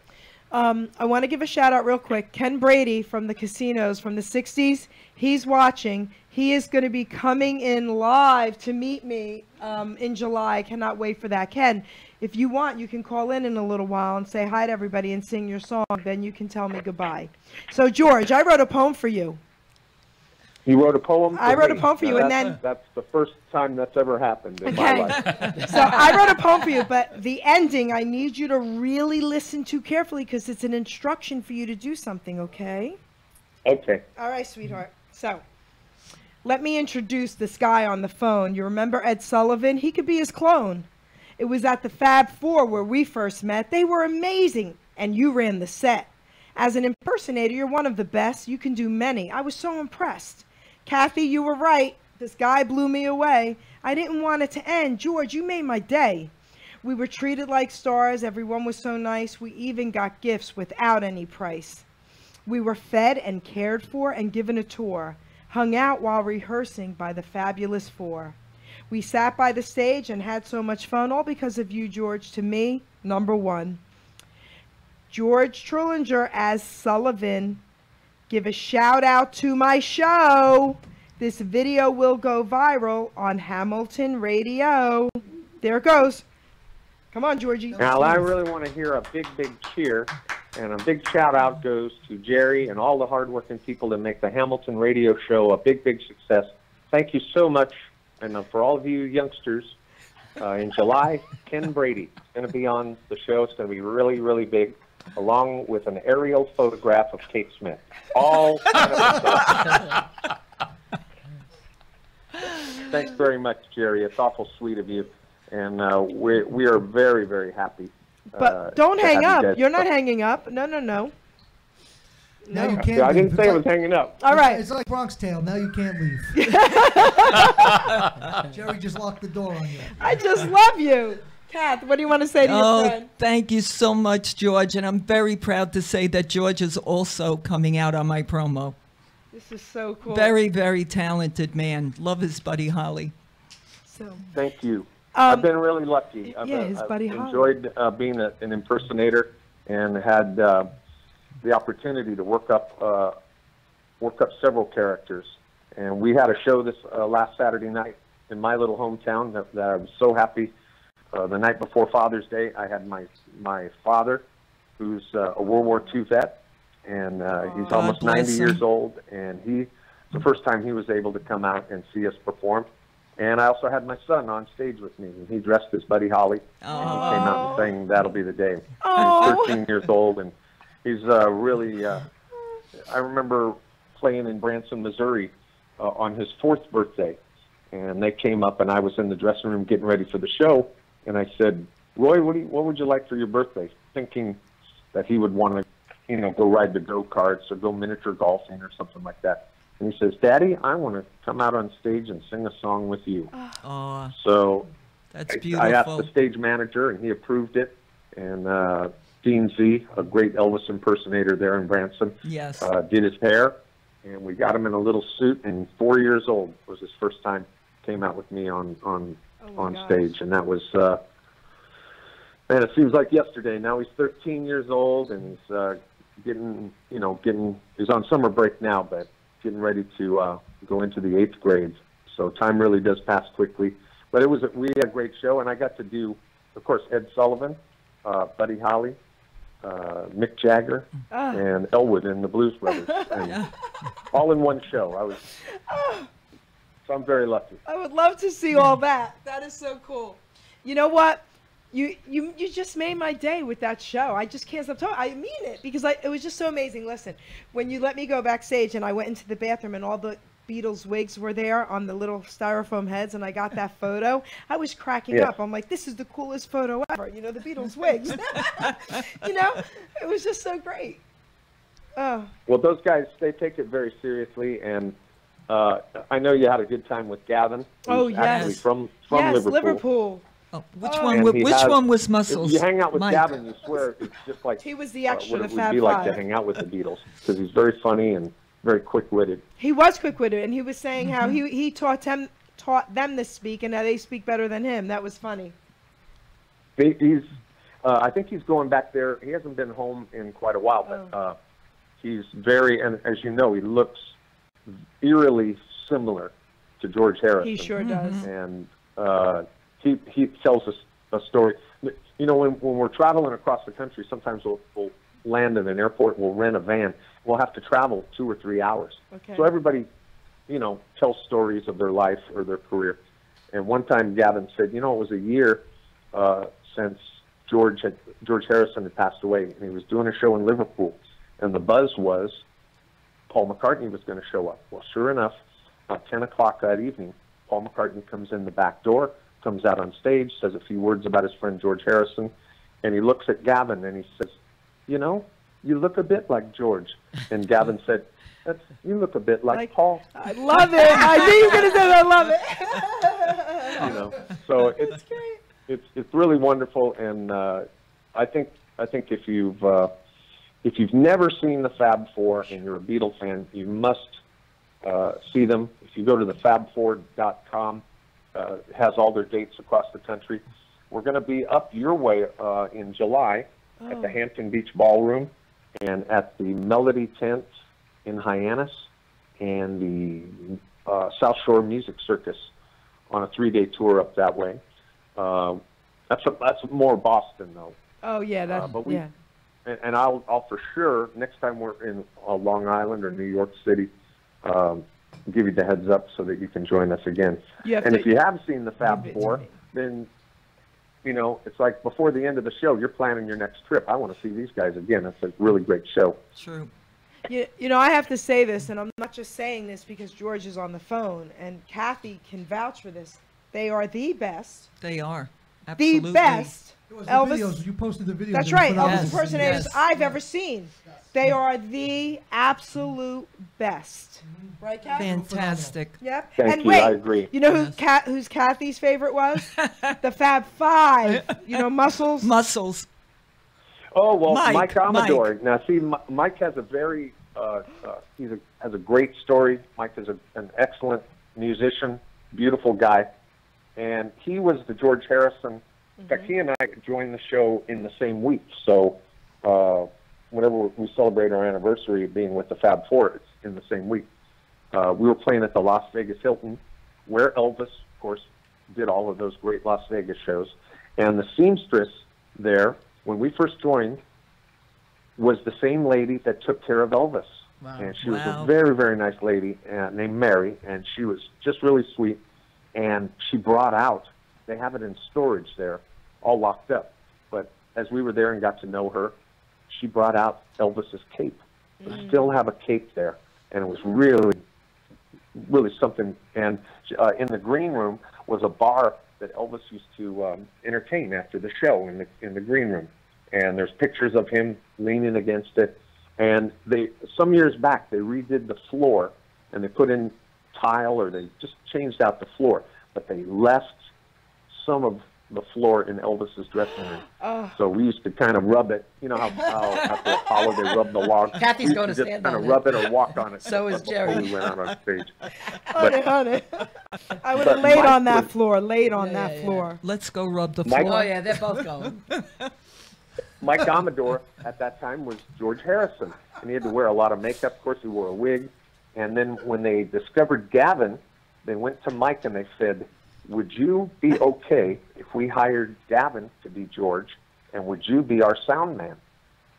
I want to give a shout out real quick. Ken Brady from the Casinos from the 60s, he's watching. He is going to be coming in live to meet me in July. I cannot wait for that. Ken, if you want, you can call in a little while and say hi to everybody and sing your song. Then you can tell me goodbye. So, George, I wrote a poem for you. You wrote a poem? I wrote a poem for you, and that's, then... That's the first time that's ever happened in my life. So I wrote a poem for you, but the ending I need you to really listen to carefully because it's an instruction for you to do something, okay? Okay. All right, sweetheart. So, let me introduce this guy on the phone. You remember Ed Sullivan? He could be his clone. It was at the Fab Four where we first met. They were amazing, and you ran the set. As an impersonator, you're one of the best. You can do many. I was so impressed. Kathy, you were right. This guy blew me away. I didn't want it to end. George, you made my day. We were treated like stars. Everyone was so nice. We even got gifts without any price. We were fed and cared for and given a tour. Hung out while rehearsing by the Fabulous Four. We sat by the stage and had so much fun, all because of you, George. To me, #1. George Trillinger as Sullivan. Give a shout out to my show. This video will go viral on Hamilton Radio. There it goes. Come on, Georgie. Now, I really want to hear a big, big cheer, and a big shout out goes to Jerry and all the hardworking people that make the Hamilton Radio Show a big, big success. Thank you so much. And for all of you youngsters, in July, Ken Brady is going to be on the show. It's going to be really, really big, along with an aerial photograph of Kate Smith. All kind of Thanks very much, Jerry. It's awful sweet of you. And we are very, very happy. But don't hang up. You're not hanging up. No, no, no. Now you can't I leave. didn't say I was hanging up. All right. It's like Bronx Tale. Now you can't leave. Jerry just locked the door on you. I just love you. Kath, what do you want to say to your friend? Thank you so much, George. And I'm very proud to say that George is also coming out on my promo. This is so cool. Very, very talented man. Love his Buddy Holly. So. Thank you. I've been really lucky. I've Buddy enjoyed being an impersonator and had the opportunity to work up several characters. And we had a show this last Saturday night in my little hometown that I was so happy. The night before Father's Day, I had my father, who's a World War II vet, and he's almost 90 years old, and the first time he was able to come out and see us perform. And I also had my son on stage with me, and he dressed as Buddy Holly, and he came out and sang "That'll Be the Day." He's 13 years old, and he's really, I remember playing in Branson, Missouri on his 4th birthday, and they came up, and I was in the dressing room getting ready for the show, and I said, "Roy, what would you like for your birthday?" Thinking that he would want to, go ride the go-karts or go miniature golfing or something like that. And he says, "Daddy, I want to come out on stage and sing a song with you." So that's beautiful. I asked the stage manager, and he approved it. And Dean Z, a great Elvis impersonator there in Branson, yes, did his hair, and we got him in a little suit. And 4 years old was his first time came out with me on stage, and that was. Man, it seems like yesterday. Now he's 13 years old, and he's he's on summer break now, but getting ready to go into the 8th grade. So time really does pass quickly. But we had a great show, and I got to do, of course, Ed Sullivan, Buddy Holly, Mick Jagger, and Elwood and the Blues Brothers, and all in one show. So I'm very lucky. I would love to see all that. That is so cool. You know what? You just made my day with that show. I just can't stop talking. I mean it, because it was just so amazing. Listen, when you let me go backstage and I went into the bathroom and all the Beatles wigs were there on the little styrofoam heads, and I got that photo, I was cracking up. I'm like, this is the coolest photo ever. The Beatles wigs. It was just so great. Oh. Well, those guys, they take it very seriously, and I know you had a good time with Gavin. Oh, yes. Actually from yes, Liverpool. Oh, which one was Muscles? If you hang out with Mike. Gavin, you swear it's just like He was the extra, what the it would Fab be like to Five. hang out with the Beatles, because he's very funny and very quick-witted. He was quick-witted, and he was saying how he taught them to speak, and now they speak better than him. That was funny. I think he's going back there. He hasn't been home in quite a while, but he's very, and as you know, he looks eerily similar to George Harrison. He sure does. And he tells us a story. You know, when we're traveling across the country, sometimes we'll land in an airport, we'll rent a van. We'll have to travel 2 or 3 hours. Okay. So everybody, you know, tells stories of their life or their career. And one time Gavin said, you know, it was a year since George Harrison had passed away, and he was doing a show in Liverpool. And the buzz was Paul McCartney was going to show up. Well, sure enough, at 10 o'clock that evening, Paul McCartney comes in the back door, comes out on stage, says a few words about his friend George Harrison, and he looks at Gavin and he says, you know, you look a bit like George. And Gavin said, you look a bit like Paul. I love it. I knew you were going to say that. I love it. You know, so it's really wonderful, and I think if you've never seen the Fab Four and you're a Beatle fan, you must see them. If you go to the fab4.com, it has all their dates across the country. We're going to be up your way in July at the Hampton Beach Ballroom and at the Melody Tent in Hyannis and the South Shore Music Circus on a 3-day tour up that way. That's more Boston, though. Oh, yeah. Yeah. And I'll for sure, next time we're in Long Island or New York City, give you the heads up so that you can join us again. If you have seen the Fab Four, then, you know, it's like before the end of the show, you're planning your next trip. I want to see these guys again. It's a really great show. True. You know, I have to say this, and I'm not just saying this because George is on the phone, and Kathy can vouch for this. They are the best. They are. Absolutely. The best. Elvis. Videos. You posted the videos. That's right. Elvis Yes, impersonators yes. I've ever seen. They are the absolute best. Right, Kathy? Fantastic. Yep. Thank and you. wait, I agree. you know who's Kathy's favorite was? The Fab Five. You know, Muscles. Muscles. Oh, well, Mike Commodore. Now, see, Mike has a very, has a great story. Mike is an excellent musician, beautiful guy. And he was the George Harrison. In fact, he and I joined the show in the same week. So whenever we celebrate our anniversary of being with the Fab Four, it's in the same week. We were playing at the Las Vegas Hilton, where Elvis, of course, did all of those great Las Vegas shows. And the seamstress there, when we first joined, was the same lady that took care of Elvis. Wow. And she was a very, very nice lady named Mary, and she was just really sweet. And she brought out, they have it in storage there, all locked up. But as we were there and got to know her, she brought out Elvis's cape. We still have a cape there, and it was really, really something. And in the green room was a bar that Elvis used to entertain after the show in the green room. And there's pictures of him leaning against it. And some years back, they redid the floor, and they put in tile, or they just changed out the floor, but they left some of the floor in Elvis's dressing room. So we used to kind of rub it. You know how after Apollo they rub the log. Kathy's going to just stand kind on of rub it or walk on it. So is before Jerry. we went out on stage. Honey. I would have laid on that floor. Laid on that floor. Let's go rub the Mike- floor. Oh, yeah, they're both going. Mike Commodore at that time was George Harrison, and he had to wear a lot of makeup. Of course, he wore a wig. And then when they discovered Gavin, they went to Mike and they said, would you be okay if we hired Gavin to be George, and would you be our sound man?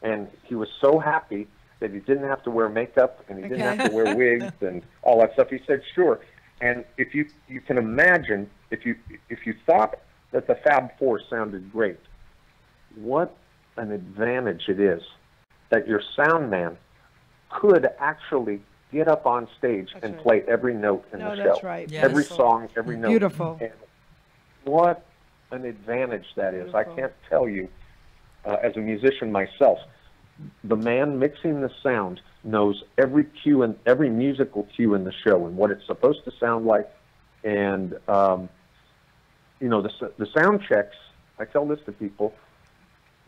And he was so happy that he didn't have to wear makeup and he didn't have to wear wigs and all that stuff. He said, sure. And if you can imagine, if you thought that the Fab Four sounded great, what an advantage it is that your sound man could actually get up on stage and play every note in the show. That's right. Yes. Every song, every note. Beautiful. And what an advantage that is. I can't tell you, as a musician myself, the man mixing the sound knows every cue and every musical cue in the show and what it's supposed to sound like. And you know, the sound checks, I tell this to people,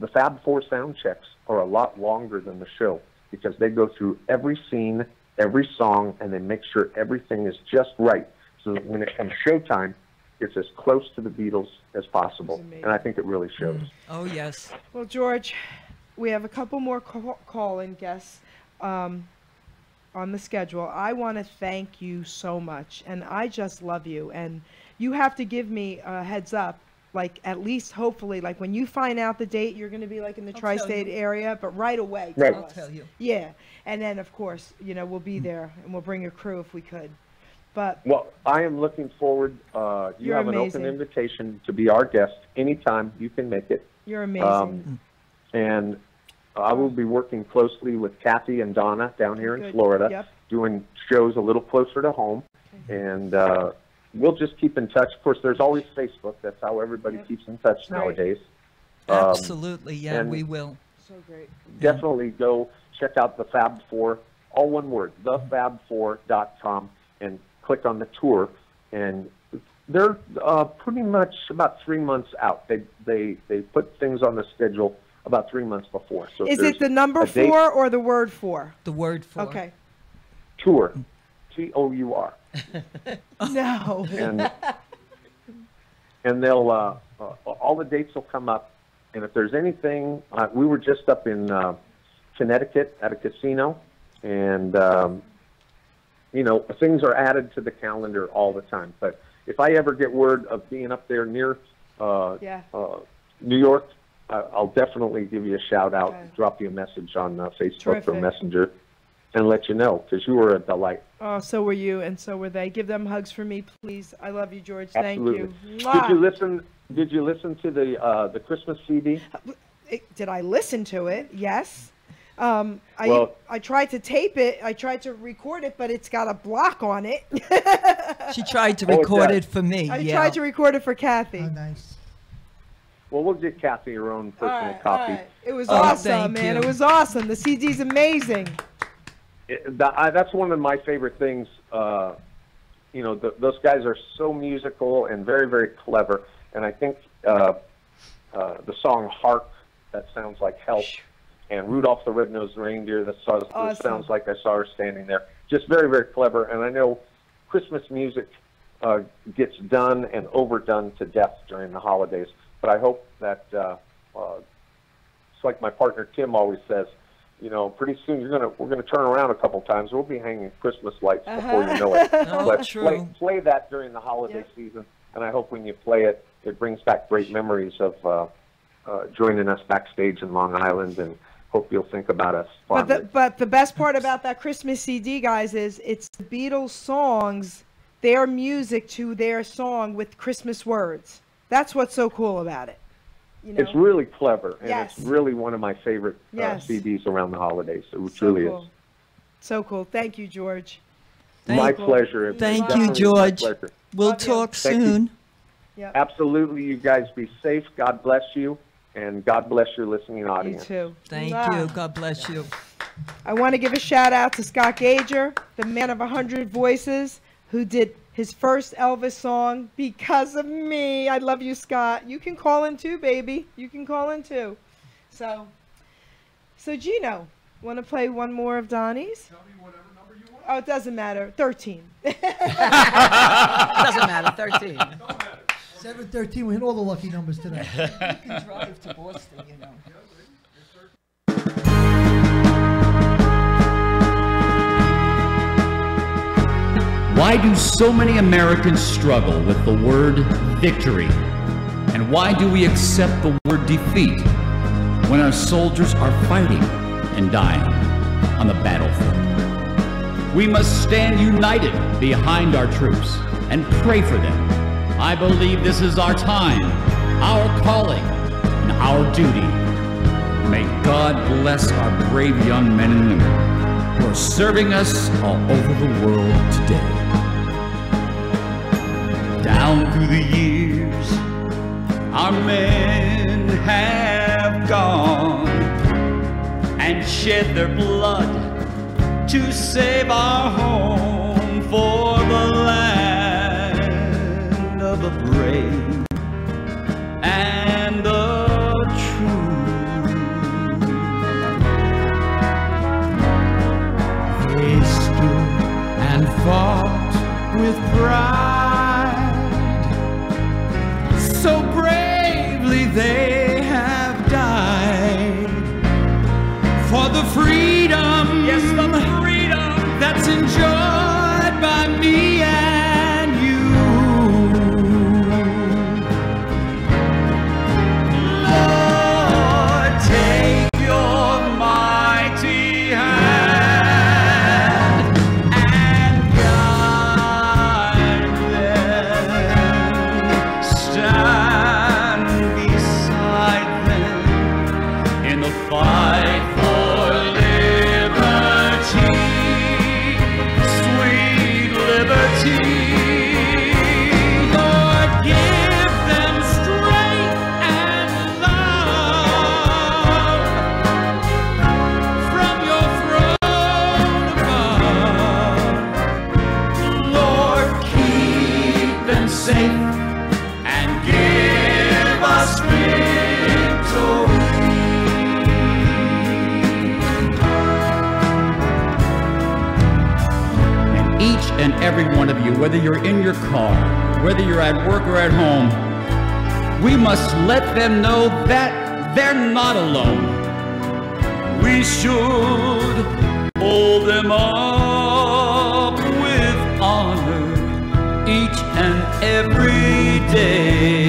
the Fab Four sound checks are a lot longer than the show because they go through every scene, every song, and they make sure everything is just right. So that when it comes showtime, it's as close to the Beatles as possible. And I think it really shows. Oh, yes. Well, George, we have a couple more call-in guests on the schedule. I want to thank you so much, and I just love you. And you have to give me a heads up, like at least hopefully, like when you find out the date, you're going to be like in the tri-state area, but right away. Right. I'll tell you. Yeah, and then of course, you know, we'll be there and we'll bring a crew if we could. But well, I am looking forward. You have amazing. an open invitation to be our guest anytime you can make it. You're amazing. And I will be working closely with Kathy and Donna down here in Florida, Yep. doing shows a little closer to home. Okay. And we'll just keep in touch. Of course, there's always Facebook. That's how everybody keeps in touch nowadays. Absolutely, yeah, we will. So great. Definitely go check out the Fab Four, all one word, thefab4.com, and click on the tour. And they're pretty much about 3 months out. They put things on the schedule about 3 months before. So is it the number 4 or the word 4? The word 4. Okay. Tour, T-O-U-R. No. And they'll all the dates will come up. And if there's anything, we were just up in Connecticut at a casino, and you know, things are added to the calendar all the time. But if I ever get word of being up there near New York, I'll definitely give you a shout out, drop you a message on Facebook or Messenger, and let you know, because you were a delight. Oh, so were you, and so were they. Give them hugs for me, please. I love you, George. Absolutely. Thank you. Did you listen to the Christmas CD? Did I listen to it? Yes. I tried to tape it. I tried to record it, but it's got a block on it. She tried to record it for me. I tried to record it for Kathy. Oh, nice. Well, we'll get Kathy her own personal copy. Right. It was awesome, man. It was awesome. The CD's amazing. That's one of my favorite things. You know, those guys are so musical and very, very clever. And I think the song "Hark," that sounds like help, and Rudolph the Red-Nosed Reindeer, that sounds like I saw her standing there. Just very, very clever. And I know Christmas music gets done and overdone to death during the holidays. But I hope that it's like my partner Tim always says. You know, pretty soon we're gonna turn around a couple times. We'll be hanging Christmas lights before you know it. But play that during the holiday season, and I hope when you play it, it brings back great memories of joining us backstage in Long Island, and hope you'll think about us fondly. But the best part about that Christmas CD, guys, is it's the Beatles songs, their music to their song with Christmas words. That's what's so cool about it. You know? It's really clever, and it's really one of my favorite CDs around the holidays. It truly is. So cool. Thank you, George. My pleasure. Thank you, George. We'll talk soon. Yep. Absolutely. You guys be safe. God bless you, and God bless your listening audience. You too. Thank you. God bless you. I want to give a shout out to Scott Gager, the man of 100 voices, who did his first Elvis song because of me. I love you, Scott. You can call in too, baby. You can call in too. So Gino, want to play one more of Donnie's? Tell me whatever number you want. Oh, it doesn't matter. 13. Doesn't matter. 13. Don't matter. 713. We hit all the lucky numbers today. You can drive to Boston, you know. Why do so many Americans struggle with the word victory? And why do we accept the word defeat when our soldiers are fighting and dying on the battlefield? We must stand united behind our troops and pray for them. I believe this is our time, our calling, and our duty. May God bless our brave young men and women who are serving us all over the world today. Down through the years, our men have gone and shed their blood to save our home for the land of the brave. with pride. So bravely they have died for the freedom, yes, the freedom that's enjoyed by me and you. Lord, take your mighty hand and guide them. Stand beside them in the fight for liberty, sweet liberty. Lord, give them strength and love from your throne above. Lord, keep them safe and give us victory. Each and every one of you, whether you're in your car, whether you're at work or at home, we must let them know that they're not alone. We should hold them up with honor each and every day.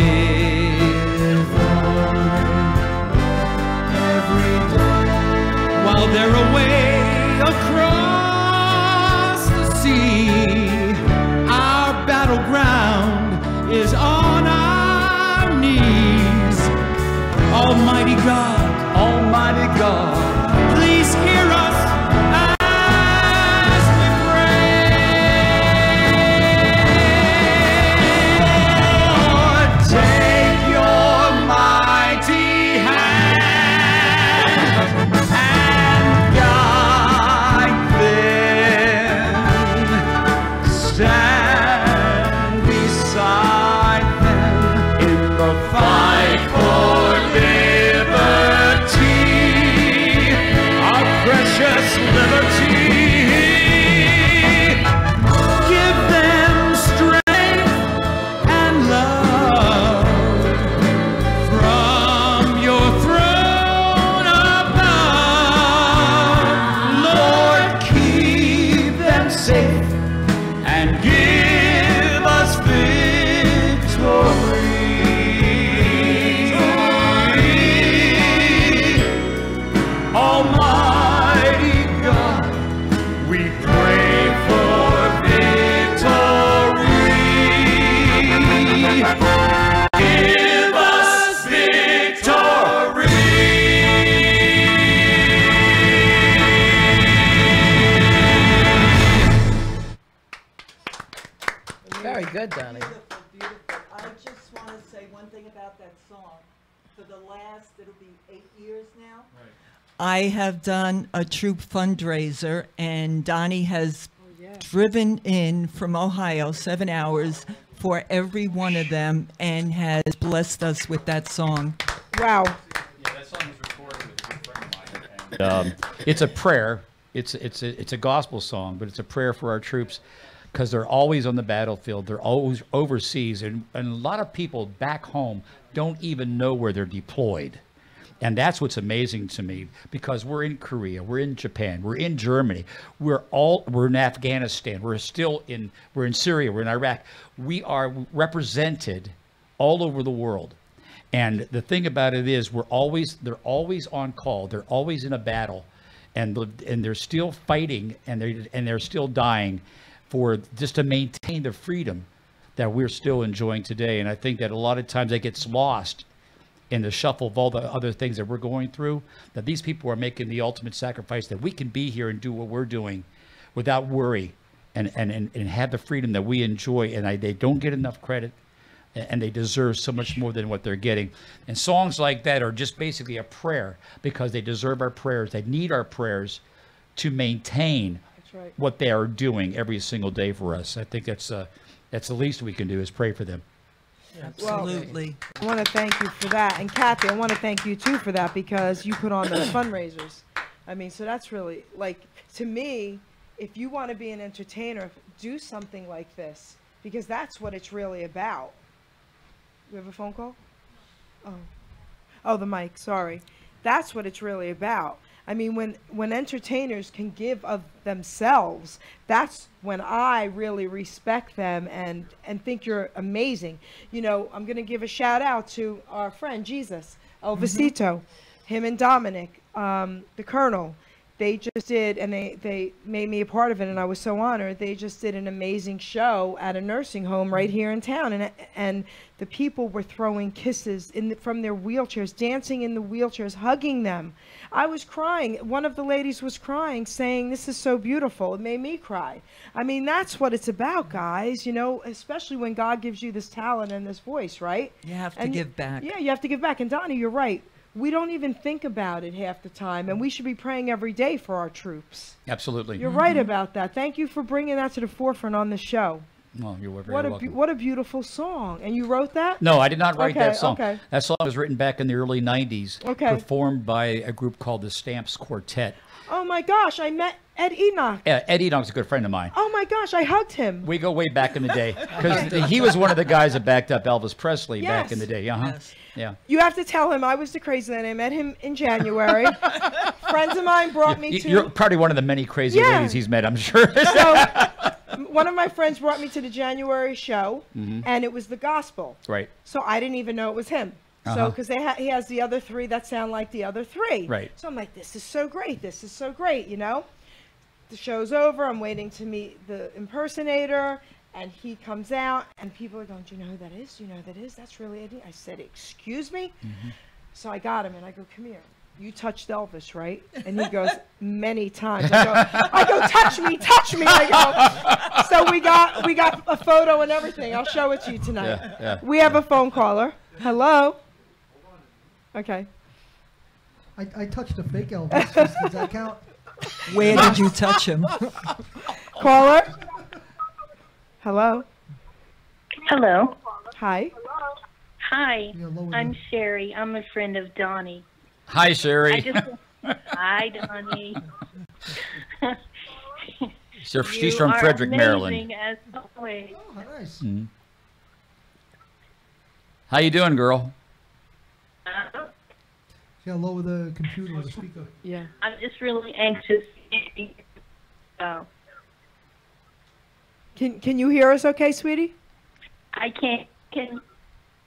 While they're away across the sea, our battleground is on our knees. Almighty God, please hear us as we pray. Lord, take your mighty hand and guide them. Stand beside them in the fight for liberty, our precious liberty. Give them strength and love from your throne above. Lord, keep them safe and give us victory. Almighty God, we pray for victory. Give us victory. Very good, Donnie. Beautiful, beautiful. I just want to say one thing about that song. For the last, it'll be 8 years now. I have done a troop fundraiser, and Donnie has driven in from Ohio 7 hours for every one of them and has blessed us with that song. Wow. Yeah, that song was recorded with a good friend of mine. It's a prayer. It's a gospel song, but it's a prayer for our troops because they're always on the battlefield. They're always overseas, and a lot of people back home don't even know where they're deployed. And that's what's amazing to me, because we're in Korea, we're in Japan, we're in Germany, we're in Afghanistan, we're in Syria, we're in Iraq. We are represented all over the world. And the thing about it is they're always on call, they're always in a battle, and they're still fighting, and they're still dying for just to maintain the freedom that we're still enjoying today. And I think that a lot of times that gets lost in the shuffle of all the other things that we're going through, that these people are making the ultimate sacrifice, that we can be here and do what we're doing without worry and have the freedom that we enjoy. And they don't get enough credit, and they deserve so much more than what they're getting. And songs like that are just basically a prayer, because they deserve our prayers. They need our prayers to maintain what they are doing every single day for us. I think that's the least we can do, is pray for them. Absolutely. Well, I want to thank you for that. And Kathy, I want to thank you too for that, because you put on those fundraisers. I mean, so that's really, like, to me, if you want to be an entertainer, do something like this, because that's what it's really about. We have a phone call? Oh, the mic, sorry. That's what it's really about. I mean, when entertainers can give of themselves, that's when I really respect them and think you're amazing. You know, I'm going to give a shout out to our friend Jesus, Elvisito, him and Dominic, the Colonel. They just did, and they made me a part of it, and I was so honored. They just did an amazing show at a nursing home right here in town, and the people were throwing kisses from their wheelchairs, dancing in the wheelchairs, hugging them. I was crying. One of the ladies was crying, saying, "This is so beautiful." It made me cry. I mean, that's what it's about, guys, you know, especially when God gives you this talent and this voice, right? You have to give back. Yeah, you have to give back. And Donnie, you're right. We don't even think about it half the time, and we should be praying every day for our troops. Absolutely. You're right about that. Thank you for bringing that to the forefront on the show. Well, you're very welcome. What a beautiful song. And you wrote that? No, I did not write that song. Okay. That song was written back in the early 90s, Okay. performed by a group called the Stamps Quartet. Oh, my gosh. I met Ed Enoch. Yeah, Ed Enoch's a good friend of mine. Oh, my gosh. I hugged him. We go way back in the day, because he was one of the guys that backed up Elvis Presley back in the day. Yes. Yeah. You have to tell him I was the crazy lady. I met him in January. Friends of mine brought me to... You're probably one of the many crazy ladies he's met, I'm sure. So, one of my friends brought me to the January show, and it was the gospel. Right. So I didn't even know it was him. So, because he has the other three that sound like the other three. Right. So I'm like, this is so great. This is so great, you know? The show's over. I'm waiting to meet the impersonator, and he comes out, and people are going, do you know who that is? Do you know who that is? That's really Eddie. I said, excuse me? So I got him, and I go, come here. You touched Elvis, right? And he goes, many times. I go, touch me. I go. So we got a photo and everything. I'll show it to you tonight. Yeah. We have a phone caller. Hello? Okay. I touched a fake Elvis. Does that count? Where did you touch him? Caller? Hello? Hello. Hi. Hi. I'm Sherry. I'm a friend of Donnie. Hi, Sherry. Hi, Donnie. She's from Frederick, Maryland. As always. Oh, nice. How you doing, girl? You gotta lower the computer or the speaker. Yeah. I'm just really anxious. Can you hear us okay, sweetie? I can.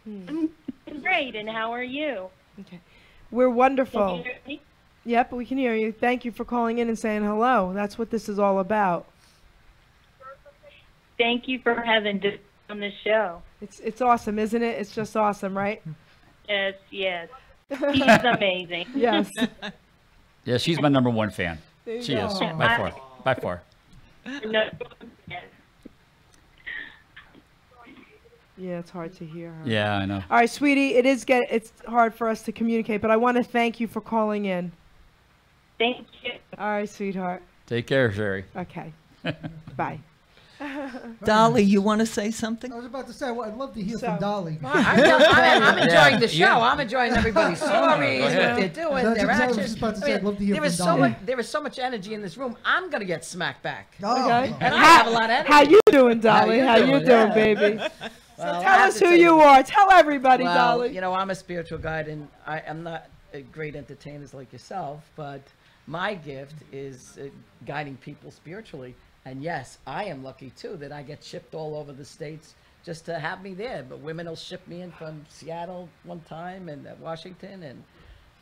I'm great, and how are you? Okay. We're wonderful. Can you hear me? Yep, we can hear you. Thank you for calling in and saying hello. That's what this is all about. Thank you for having this on the show. It's awesome, isn't it? It's just awesome, right? Yes. He's amazing. Yes. Yeah, she's my #1 fan. There you She go. is, by far. No. Yeah, it's hard to hear her. Yeah, I know. All right, sweetie, it's hard for us to communicate, but I want to thank you for calling in. Thank you. All right, sweetheart. Take care, Sherry. Okay. Bye. Dolly, you want to say something? I was about to say, I'd love to hear from Dolly. I'm enjoying the show. I'm enjoying everybody's stories, what ahead. they're doing, That's their exactly what I was actions. just about to say. I'd love to hear there is from so Dolly. much. There is so much energy in this room. I'm gonna get smacked back. Oh, Okay. And I have a lot of energy. How you doing, Dolly? How you doing, Yeah. baby? Well, So I tell have us to who tell you are. Tell everybody, Well, Dolly. you know, I'm a spiritual guide, and I am not a great entertainer like yourself, but my gift is guiding people spiritually. And yes, I am lucky too that I get shipped all over the states just to have me there. But women will ship me in from Seattle one time and Washington and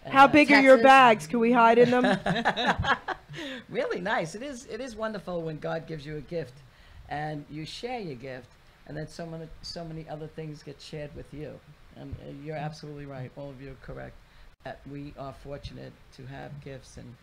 How big are your Texas. bags? Can we hide in them? Really nice. It is wonderful when God gives you a gift, and you share your gift, and then so many other things get shared with you. And you're absolutely right. All of you are correct. That we are fortunate to have gifts and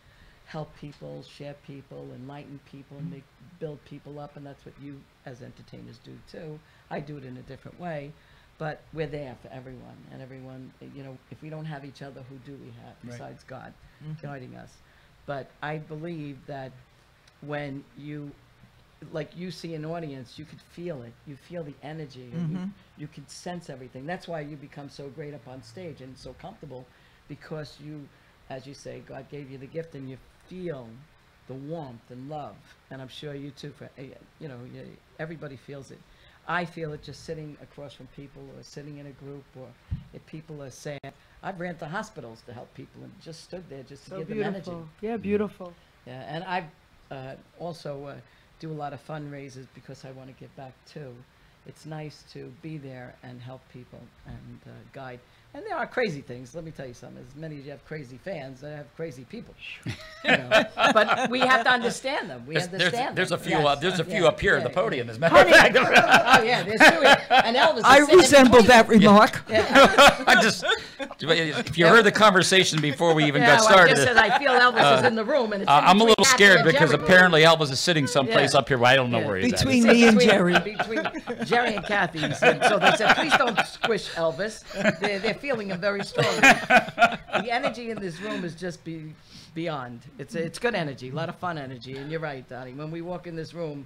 help people, share people, enlighten people, and build people up, and that's what you as entertainers do too. I do it in a different way, but we're there for everyone, and everyone, you know, if we don't have each other, who do we have besides God guiding us? But I believe that when you see an audience, you could feel it. You feel the energy, and you could sense everything. That's why you become so great up on stage and so comfortable, because you, as you say, God gave you the gift, and you feel the warmth and love, and I'm sure you too. Everybody feels it. I feel it just sitting across from people, or sitting in a group, or if people are sad. I've ran to hospitals to help people and just stood there just to give them energy. Yeah, beautiful. Yeah, and I also do a lot of fundraisers because I want to give back too. It's nice to be there and help people and guide. And there are crazy things. Let me tell you something. As many as you have crazy fans, I have crazy people. But we have to understand them. We understand there's them. a few there's a few up here at the podium, as a matter Honey. of fact. Oh yeah, there's two here. And Elvis. I resemble that remark. I just, if you heard the conversation before we even got started. I just said I feel Elvis is in the room, and it's I'm a little Kathy scared and because Jerry. apparently Elvis is sitting someplace up here. But I don't know where he's Between at. me and Jerry. Between Jerry and Kathy. So they said, please don't squish Elvis. They're feeling him very strongly. The energy in this room is just beyond. It's good energy, a lot of fun energy. And you're right, Donnie. When we walk in this room,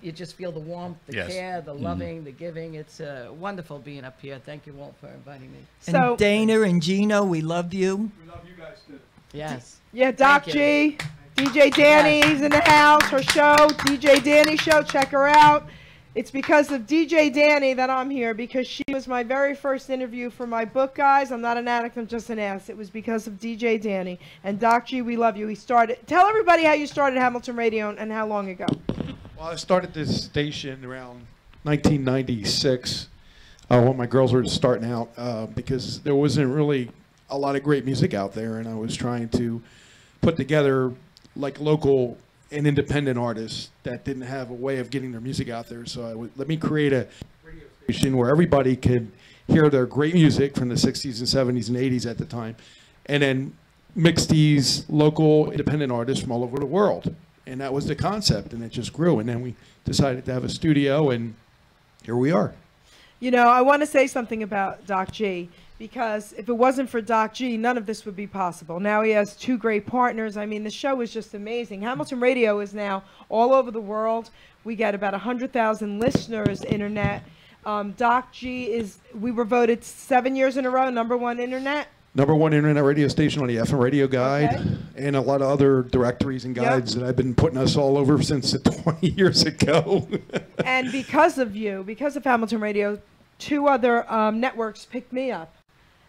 you just feel the warmth, the care, the loving, the giving. It's wonderful being up here. Thank you all for inviting me. And Dana and Gino, we love you. We love you guys too. Yes. Yeah, Doc G, DJ Danny's in the house, her show, DJ Danny Show, check her out. It's because of DJ Danny that I'm here, because she was my very first interview for my book, guys. I'm not an addict, I'm just an ass. It was because of DJ Danny. And Doc G, we love you. He started, tell everybody how you started Hamilton Radio and how long ago. Well, I started this station around 1996 when my girls were starting out because there wasn't really a lot of great music out there, and I was trying to put together like local and independent artists that didn't have a way of getting their music out there. So let me create a radio station where everybody could hear their great music from the 60s and 70s and 80s at the time, and then mix these local independent artists from all over the world. And that was the concept, and it just grew. And then we decided to have a studio, and here we are. You know, I want to say something about Doc G, because if it wasn't for Doc G, none of this would be possible. Now he has two great partners. I mean, the show is just amazing. Hamilton Radio is now all over the world. We get about 100,000 listeners, internet. Doc G we were voted 7 years in a row, #1 internet. #1 internet radio station on the FM Radio Guide, and a lot of other directories and guides that I've been putting us all over since 20 years ago. And because of you, because of Hamilton Radio, 2 other networks picked me up.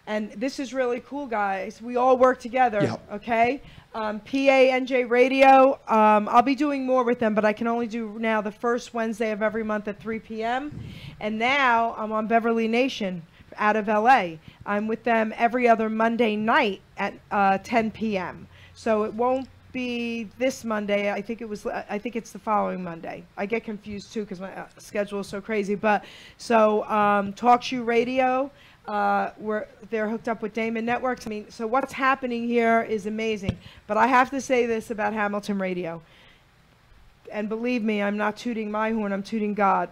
And this is really cool, guys. We all work together, okay? PANJ Radio, I'll be doing more with them, but I can only do now the first Wednesday of every month at 3 p.m. And now I'm on Beverly Nation out of LA. I'm with them every other Monday night at 10 p.m. So it won't be this Monday. I think it's the following Monday. I get confused too because my schedule is so crazy. But so Talk Shoe Radio, they're hooked up with Damon Networks. I mean, so what's happening here is amazing. But I have to say this about Hamilton Radio. And believe me, I'm not tooting my horn, I'm tooting God,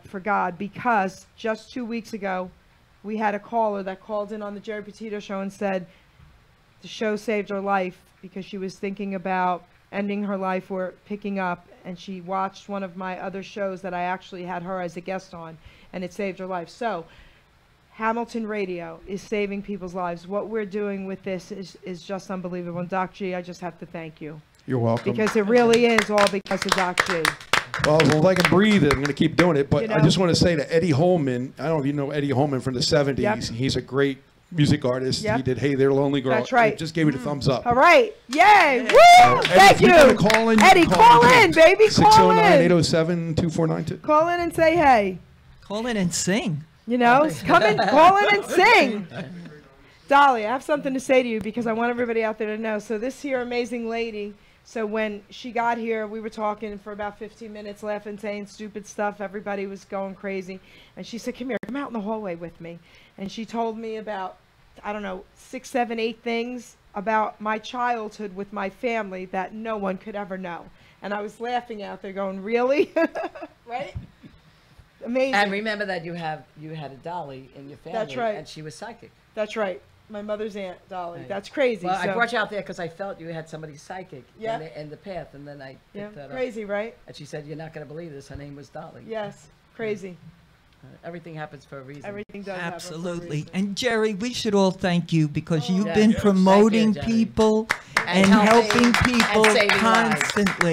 because just 2 weeks ago, we had a caller that called in on the Jerry Petito show and said the show saved her life because she was thinking about ending her life or picking up, and she watched one of my other shows that I actually had her as a guest on, and it saved her life. So Hamilton Radio is saving people's lives. What we're doing with this is just unbelievable. And Doc G, I just have to thank you. You're welcome. Because it really is all because of Doc G. Well, as long as I can breathe, I'm going to keep doing it. But You I know? just want to say to Eddie Holman, I don't know if you know Eddie Holman from the 70s. Yep. He's a great music artist. Yep. He did Hey There, Lonely Girl. That's right. He just gave me the thumbs up. All right. Yay. Woo! Eddie, Thank if you you. want to call in, Eddie, call in, baby. Call in. 609-807-2492. Call in and say hey. Call in and sing. You know, come in, call in and sing. Dolly, I have something to say to you because I want everybody out there to know. So this here amazing lady, so when she got here, we were talking for about 15 minutes, laughing, saying stupid stuff. Everybody was going crazy. And she said, come here, come out in the hallway with me. And she told me about, I don't know, 6, 7, 8 things about my childhood with my family that no one could ever know. And I was laughing out there going, really? Right? Amazing. And remember that you had a Dolly in your family. That's right. And she was psychic. That's right. My mother's aunt, Dolly. Right. That's crazy. Well, so. I brought you out there because I felt you had somebody psychic Yeah. in the path, and then I picked that up. Crazy, right? And she said, you're not going to believe this. Her name was Dolly. Yes, crazy. Everything happens for a reason. Everything does happen for a Absolutely. reason. And Jerry, we should all thank you because you've Yes. been Yes. promoting Thank you, Jerry. people and helping helping people and saving lives. constantly.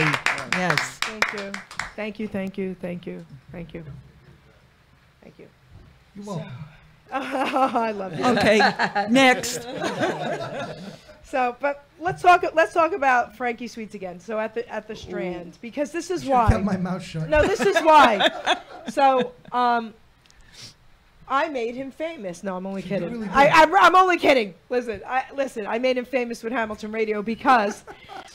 Yes. Thank you. Thank you, thank you, thank you, thank you. Thank you. You're welcome. I love you. Okay, next. So, but let's talk about Frankie Sweets again. So at the Strand, because this is Should've why. kept my mouth shut. No, this is why. So, I made him famous. No, I'm only kidding. really did. I'm only kidding. Listen, I made him famous with Hamilton Radio because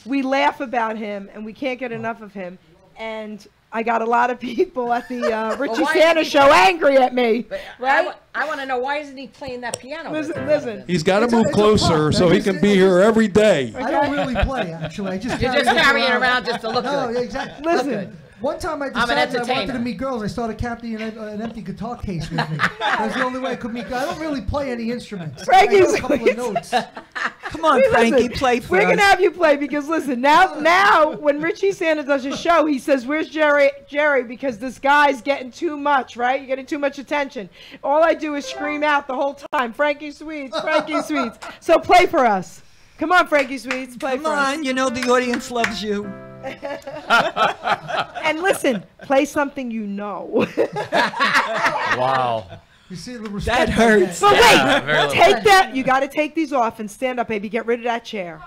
we laugh about him and we can't get enough of him. And I got a lot of people at the Richie why Santa is he- show angry at me. But Right? I want to know, why isn't he playing that piano? Listen. He's got to It's a- move it's a closer pop. so he can be here every day. I don't really play, actually. I just You're carry just this carrying around just to look No, good. exactly. Look Listen. good. One time I I'm an decided I wanted entertainer. to meet girls. I started carrying an empty guitar case with me. That was the only way I could meet girls. I don't really play any instruments. Frankie, I know a couple of notes. Come on, Listen, Frankie, play for We're us. gonna have you play because listen, now when Richie Santa does his show, he says, "Where's Jerry? Jerry, because this guy's getting too much, right? You're getting too much attention." All I do is scream out the whole time, "Frankie Sweets, Frankie Sweets." So play for us. Come on, Frankie Sweets, play Come for us. on, you know the audience loves you. And listen, play something you know. Wow. You see the respect. That hurts. But Yeah, very wait, little. take that. You got to take these off and stand up, baby. Get rid of that chair.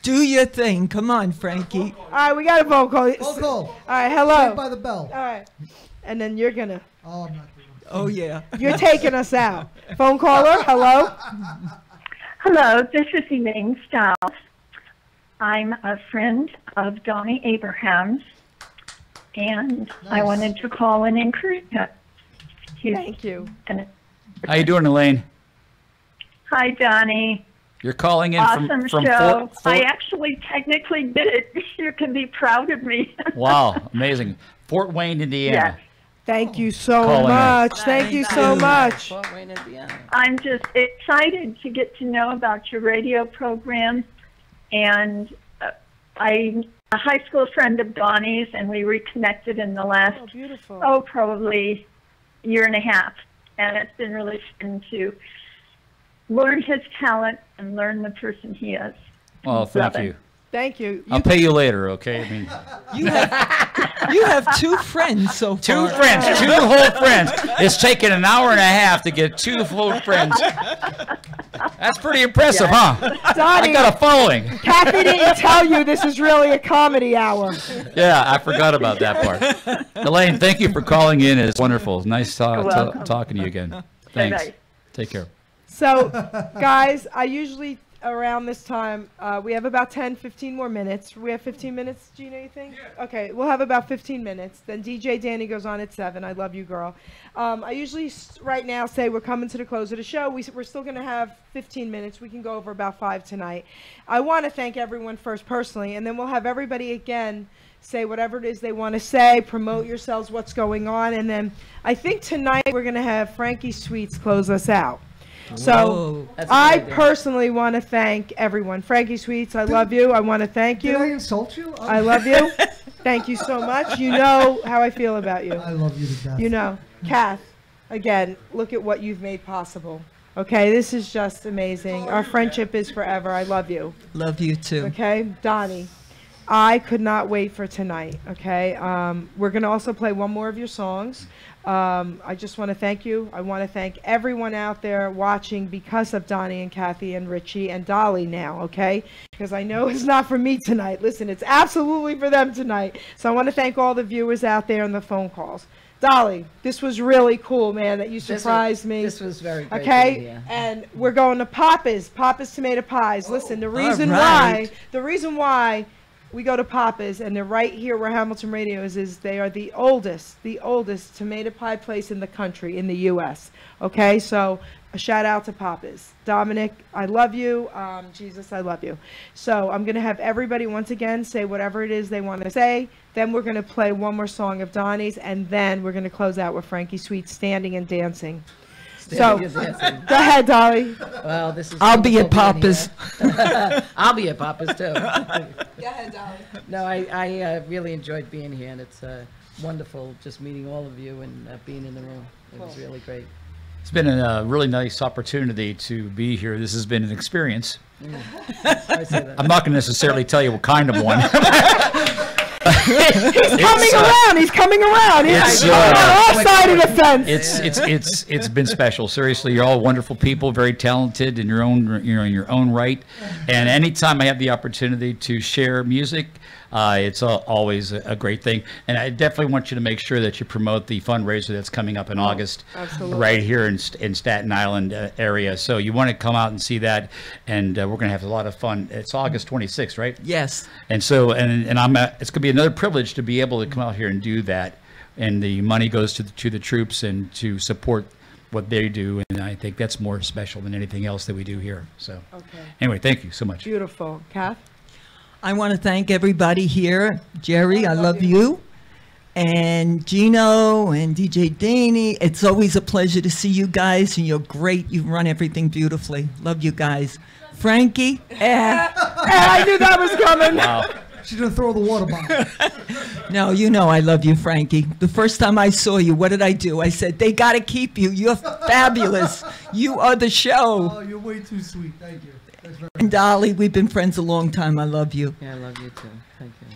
Do your thing. Come on, Frankie. All right, we got a phone call. Phone call. All right, hello. Saved by the bell. All right, and then you're gonna. Oh, I'm not doing it. Oh, yeah. You're taking us out. Phone caller, hello. Hello, this is Elaine Stiles. I'm a friend of Donnie Abraham's, and I Nice. wanted to call and encourage him. Thank you. How you doing, Elaine? Hi, Donnie. You're calling in Awesome from show. Fort. I actually technically did it. You can be proud of me. Wow, amazing. Fort Wayne, Indiana. Yes. Thank you so Calling in. much. Thank you so much. Fort Wayne, Indiana. I'm just excited to get to know about your radio program. And I'm a high school friend of Donnie's, and we reconnected in the last, Oh, beautiful. probably year and a half. And it's been really fun to learn his talent and learn the person he is. Well, thank Love it. you. Thank you. I'll pay you later, okay? I mean, You have two friends so two far. friends, two whole friends. It's taken an hour and a half to get two full friends. That's pretty impressive, huh? I Donnie, got a following. Kathy didn't tell you this is really a comedy hour. Yeah, I forgot about that part. Elaine, thank you for calling in. It's wonderful. Nice welcome. talking to you again. Thanks. Bye-bye. Take care. So, guys, I usually around this time, we have about 10, 15 more minutes. We have 15 minutes, Gina, you think? Yeah. Okay, we'll have about 15 minutes. Then DJ Danny goes on at 7. I love you, girl. I usually right now say we're coming to the close of the show. We're still going to have 15 minutes. We can go over about 5 tonight. I want to thank everyone first personally, and then we'll have everybody again say whatever it is they want to say, promote yourselves, what's going on, and then I think tonight we're going to have Frankie Sweets close us out. So That's a good I idea. personally want to thank everyone. Frankie Sweets, I love you. I want to thank Did I you. insult you? I love you. Thank you so much. You know how I feel about you. I love you to death. You know. Kath, again, look at what you've made possible. Okay, this is just amazing. Our friendship is forever. I love you. Love you too. Okay, Donnie, I could not wait for tonight. Okay, we're going to also play one more of your songs. I just want to thank you. I want to thank everyone out there watching because of Donnie and Kathy and Richie and Dolly now, okay? Because I know it's not for me tonight. Listen, it's absolutely for them tonight. So I want to thank all the viewers out there and the phone calls. Dolly, this was really cool, man, that you surprised me. This was very great. Okay, Yeah. and we're going to Papa's tomato pies. Listen, the reason right. why we go to Papa's, and they're right here where Hamilton Radio is they are the oldest tomato pie place in the country, in the U.S. Okay, so a shout out to Papa's. Dominic, I love you. Jesus, I love you. So I'm going to have everybody once again say whatever it is they want to say. Then we're going to play one more song of Donnie's, and then we're going to close out with Frankie Sweet standing and dancing. Standing So, and dancing. go ahead, Dolly. Well, this is. I'll be at wonderful being Papa's. here. I'll be at Papa's too. Go ahead, Dolly. No, I really enjoyed being here, and it's wonderful just meeting all of you and being in the room. It was really great. It's been a really nice opportunity to be here. This has been an experience. I say that. I'm not going to necessarily tell you what kind of one. He's coming around. He's coming around. He's on our side of the fence. It's been special. Seriously, you're all wonderful people, very talented in your own right. And anytime I have the opportunity to share music, it's always a great thing. And I definitely want you to make sure that you promote the fundraiser that's coming up in August, right here in Staten Island area. So you want to come out and see that, and we're going to have a lot of fun. It's August 26th, right? Yes. And so, and it's going to be another privilege to be able to come out here and do that. And the money goes to the troops and to support what they do. And I think that's more special than anything else that we do here. So anyway, thank you so much. Beautiful. Kath? I want to thank everybody here. Jerry, I love you. And Gino and DJ Danny. It's always a pleasure to see you guys, and you're great. You run everything beautifully. Love you guys. Frankie? I knew that was coming. Wow. She's going to throw the water bottle. No, you know I love you, Frankie. The first time I saw you, what did I do? I said, they got to keep you. You're fabulous. You are the show. Oh, you're way too sweet. Thank you. And Dolly, we've been friends a long time. I love you. Yeah, I love you too. Thank you.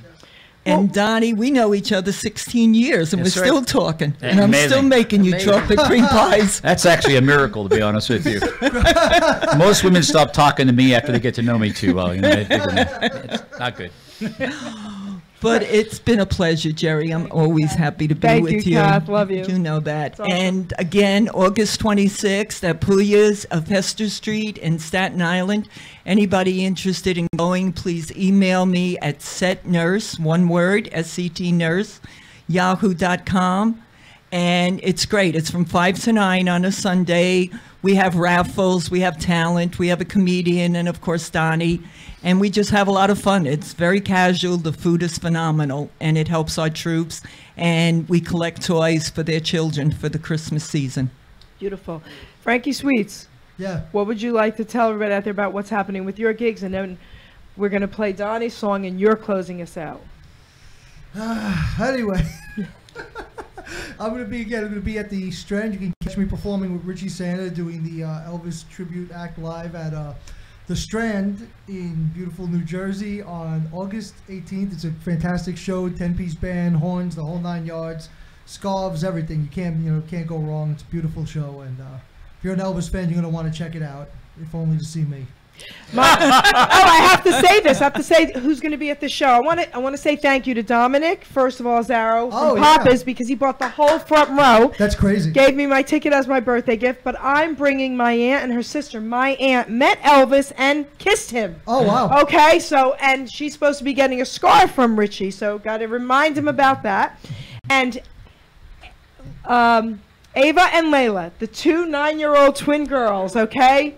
And Donnie, we know each other 16 years, and That's we're right. still talking. Yeah, and I'm amazing. still making you chocolate cream pies. That's actually a miracle, to be honest with you. Most women stop talking to me after they get to know me too well. You know, it's not good. But it's been a pleasure, Jerry. I'm always happy to be Thank with you, you. Kath. Love you. You know that. Awesome. And again, August 26th at Puya's of Hester Street in Staten Island. Anybody interested in going, please email me at setnurse, one word, SCTnurse, yahoo.com. And it's great. It's from 5 to 9 on a Sunday. We have raffles, we have talent, we have a comedian, and of course Donnie. And we just have a lot of fun. It's very casual. The food is phenomenal, and it helps our troops. And we collect toys for their children for the Christmas season. Beautiful. Frankie Sweets. Yeah. What would you like to tell everybody out there about what's happening with your gigs? And then we're going to play Donnie's song, and you're closing us out. Anyway. I'm going to be at the Strand. You can catch me performing with Richie Santa doing the Elvis Tribute Act live at the Strand in beautiful New Jersey on August 18th. It's a fantastic show, 10-piece band, horns, the whole 9 yards, scarves, everything. You can't go wrong. It's a beautiful show, and if you're an Elvis fan, you're going to want to check it out, if only to see me. I have to say this. I have to say who's going to be at the show. I want to say thank you to Dominic, first of all, Zarro from Papa's, because he bought the whole front row. That's crazy. Gave me my ticket as my birthday gift, but I'm bringing my aunt and her sister. My aunt met Elvis and kissed him. Oh, wow. Okay, so, and she's supposed to be getting a scarf from Richie, so got to remind him about that. And Ava and Layla, the 2 9-year-old twin girls, okay,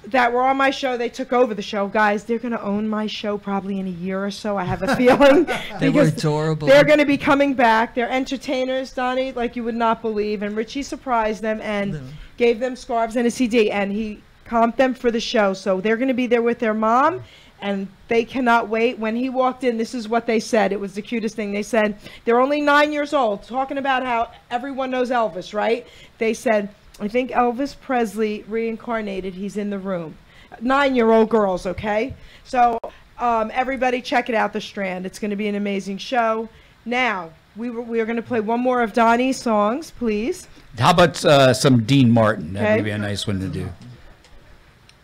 that were on my show, they took over the show. Guys, they're going to own my show probably in a year or so, I have a feeling. They were adorable. They're going to be coming back. They're entertainers, Donnie, like you would not believe. And Richie surprised them and gave them scarves and a CD, and he comped them for the show. So they're going to be there with their mom, and they cannot wait. When he walked in, this is what they said. It was the cutest thing. They said, they're only 9 years old, talking about how everyone knows Elvis, right? They said, I think Elvis Presley reincarnated. He's in the room. 9-year-old girls, okay? So everybody check it out, The Strand. It's going to be an amazing show. Now, we are going to play one more of Donnie's songs, please. How about some Dean Martin? That would be a nice one to do.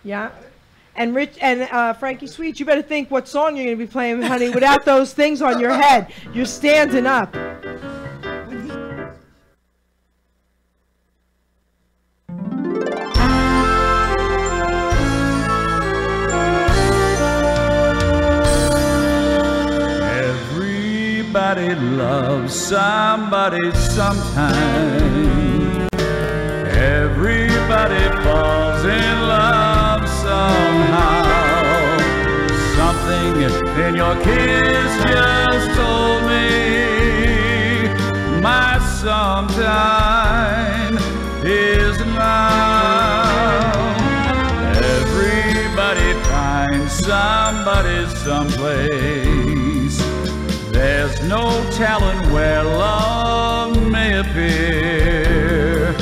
Yeah. And Frankie Sweet, you better think what song you're going to be playing, honey, without those things on your head. You're standing up. Everybody loves somebody sometime. Everybody falls in love somehow. Something in your kiss just told me my sometime is now. Everybody finds somebody someplace. There's no telling where love may appear.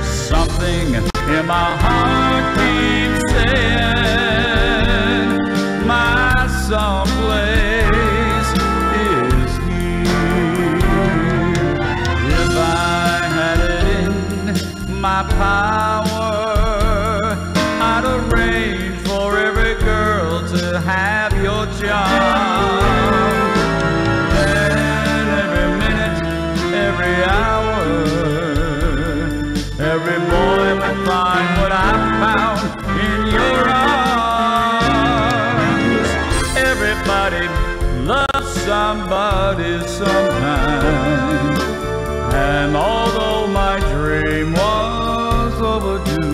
Something in my heart keeps saying my someplace is here. If I had it in my power, I'd arrange for every girl to have your charm. And every minute, every hour, every boy would find what I found in your arms. Everybody loves somebody sometime. And although my dream was overdue,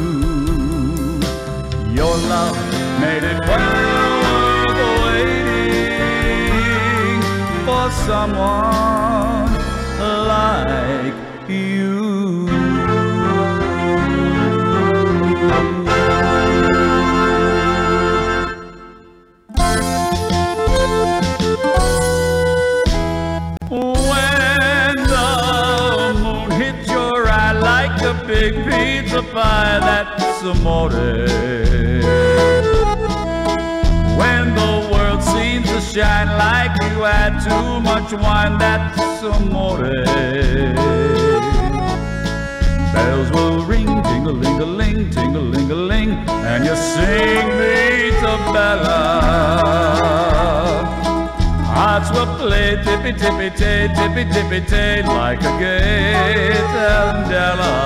your love made it well worth waiting for someone like you. When the moon hits your eye like a big pizza pie, that's amore. When the world seems to shine like you had too much wine, that's amore. Bells will ring, ting-a-ling-a-ling, ting-a-ling-a-ling, and you sing Vita Bella. Hearts will play tippy-tippy-tay, tippy-tippy-tay, like a gay tarantella.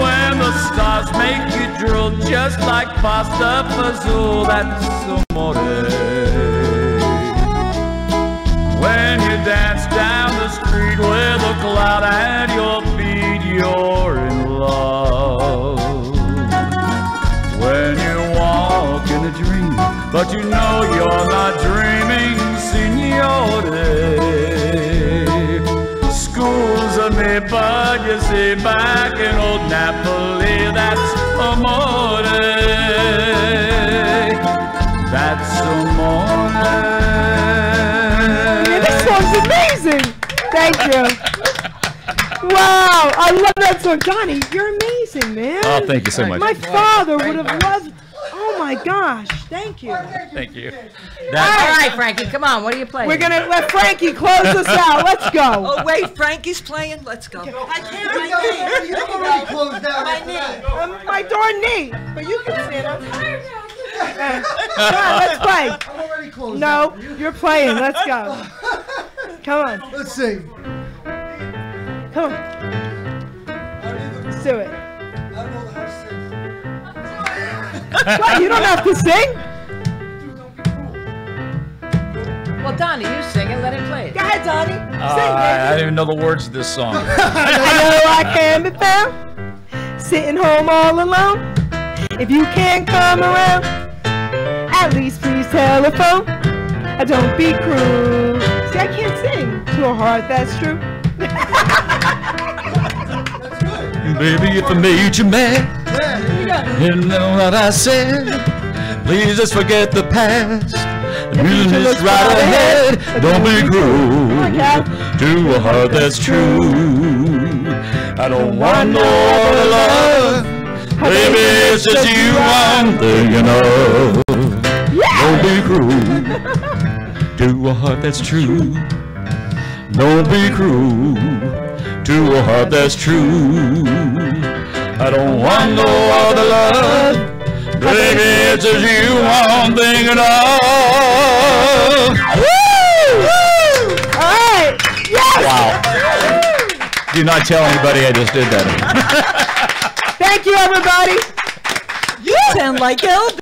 When the stars make you drool just like pasta fazool, that's amore. When you dance down the street with a cloud at your feet, you're in love. When you walk in a dream, but you know you're not dreaming, signore. Scusami, but you see back in old Napoli, that's amore. That's amore. This song's amazing. Thank you. Wow, I love that song. Donnie, you're amazing, man. Oh, thank you so much. My father would have loved. Oh my gosh, thank you. Thank you. All right, Frankie, come on. What are you playing? We're gonna let Frankie close us out. Let's go. Oh wait, Frankie's playing. Let's go. I can't. My knee. You already closed down. My knee. My darn knee. But you can stand up. Come on, let's play. I'm already closed No, down. you're playing. Let's go. Come on. Let's see. Come on. Let's do it. I don't know how to sing. What? You don't have to sing? Well, Donnie, you sing it. Let him play it. Go ahead, Donnie. Sing, I don't even know the words of this song. I know I can be found sitting home all alone. If you can't come around, at least please telephone. Don't be cruel. See, I can't sing to a heart that's true. Baby, if I made you mad, you know what I said. Please just forget the past. The future looks right ahead. Don't be cruel to a heart that's true. I don't want no other love. Baby, it's just you I'm thinking of. Don't be cruel to a heart that's true. Don't be cruel to a heart that's true. I don't want no other love. Baby, it's just you I'm thinking of. Woo! Woo! All right. Yes! Wow. Do not tell anybody I just did that. Thank you, everybody. You sound like Elvis.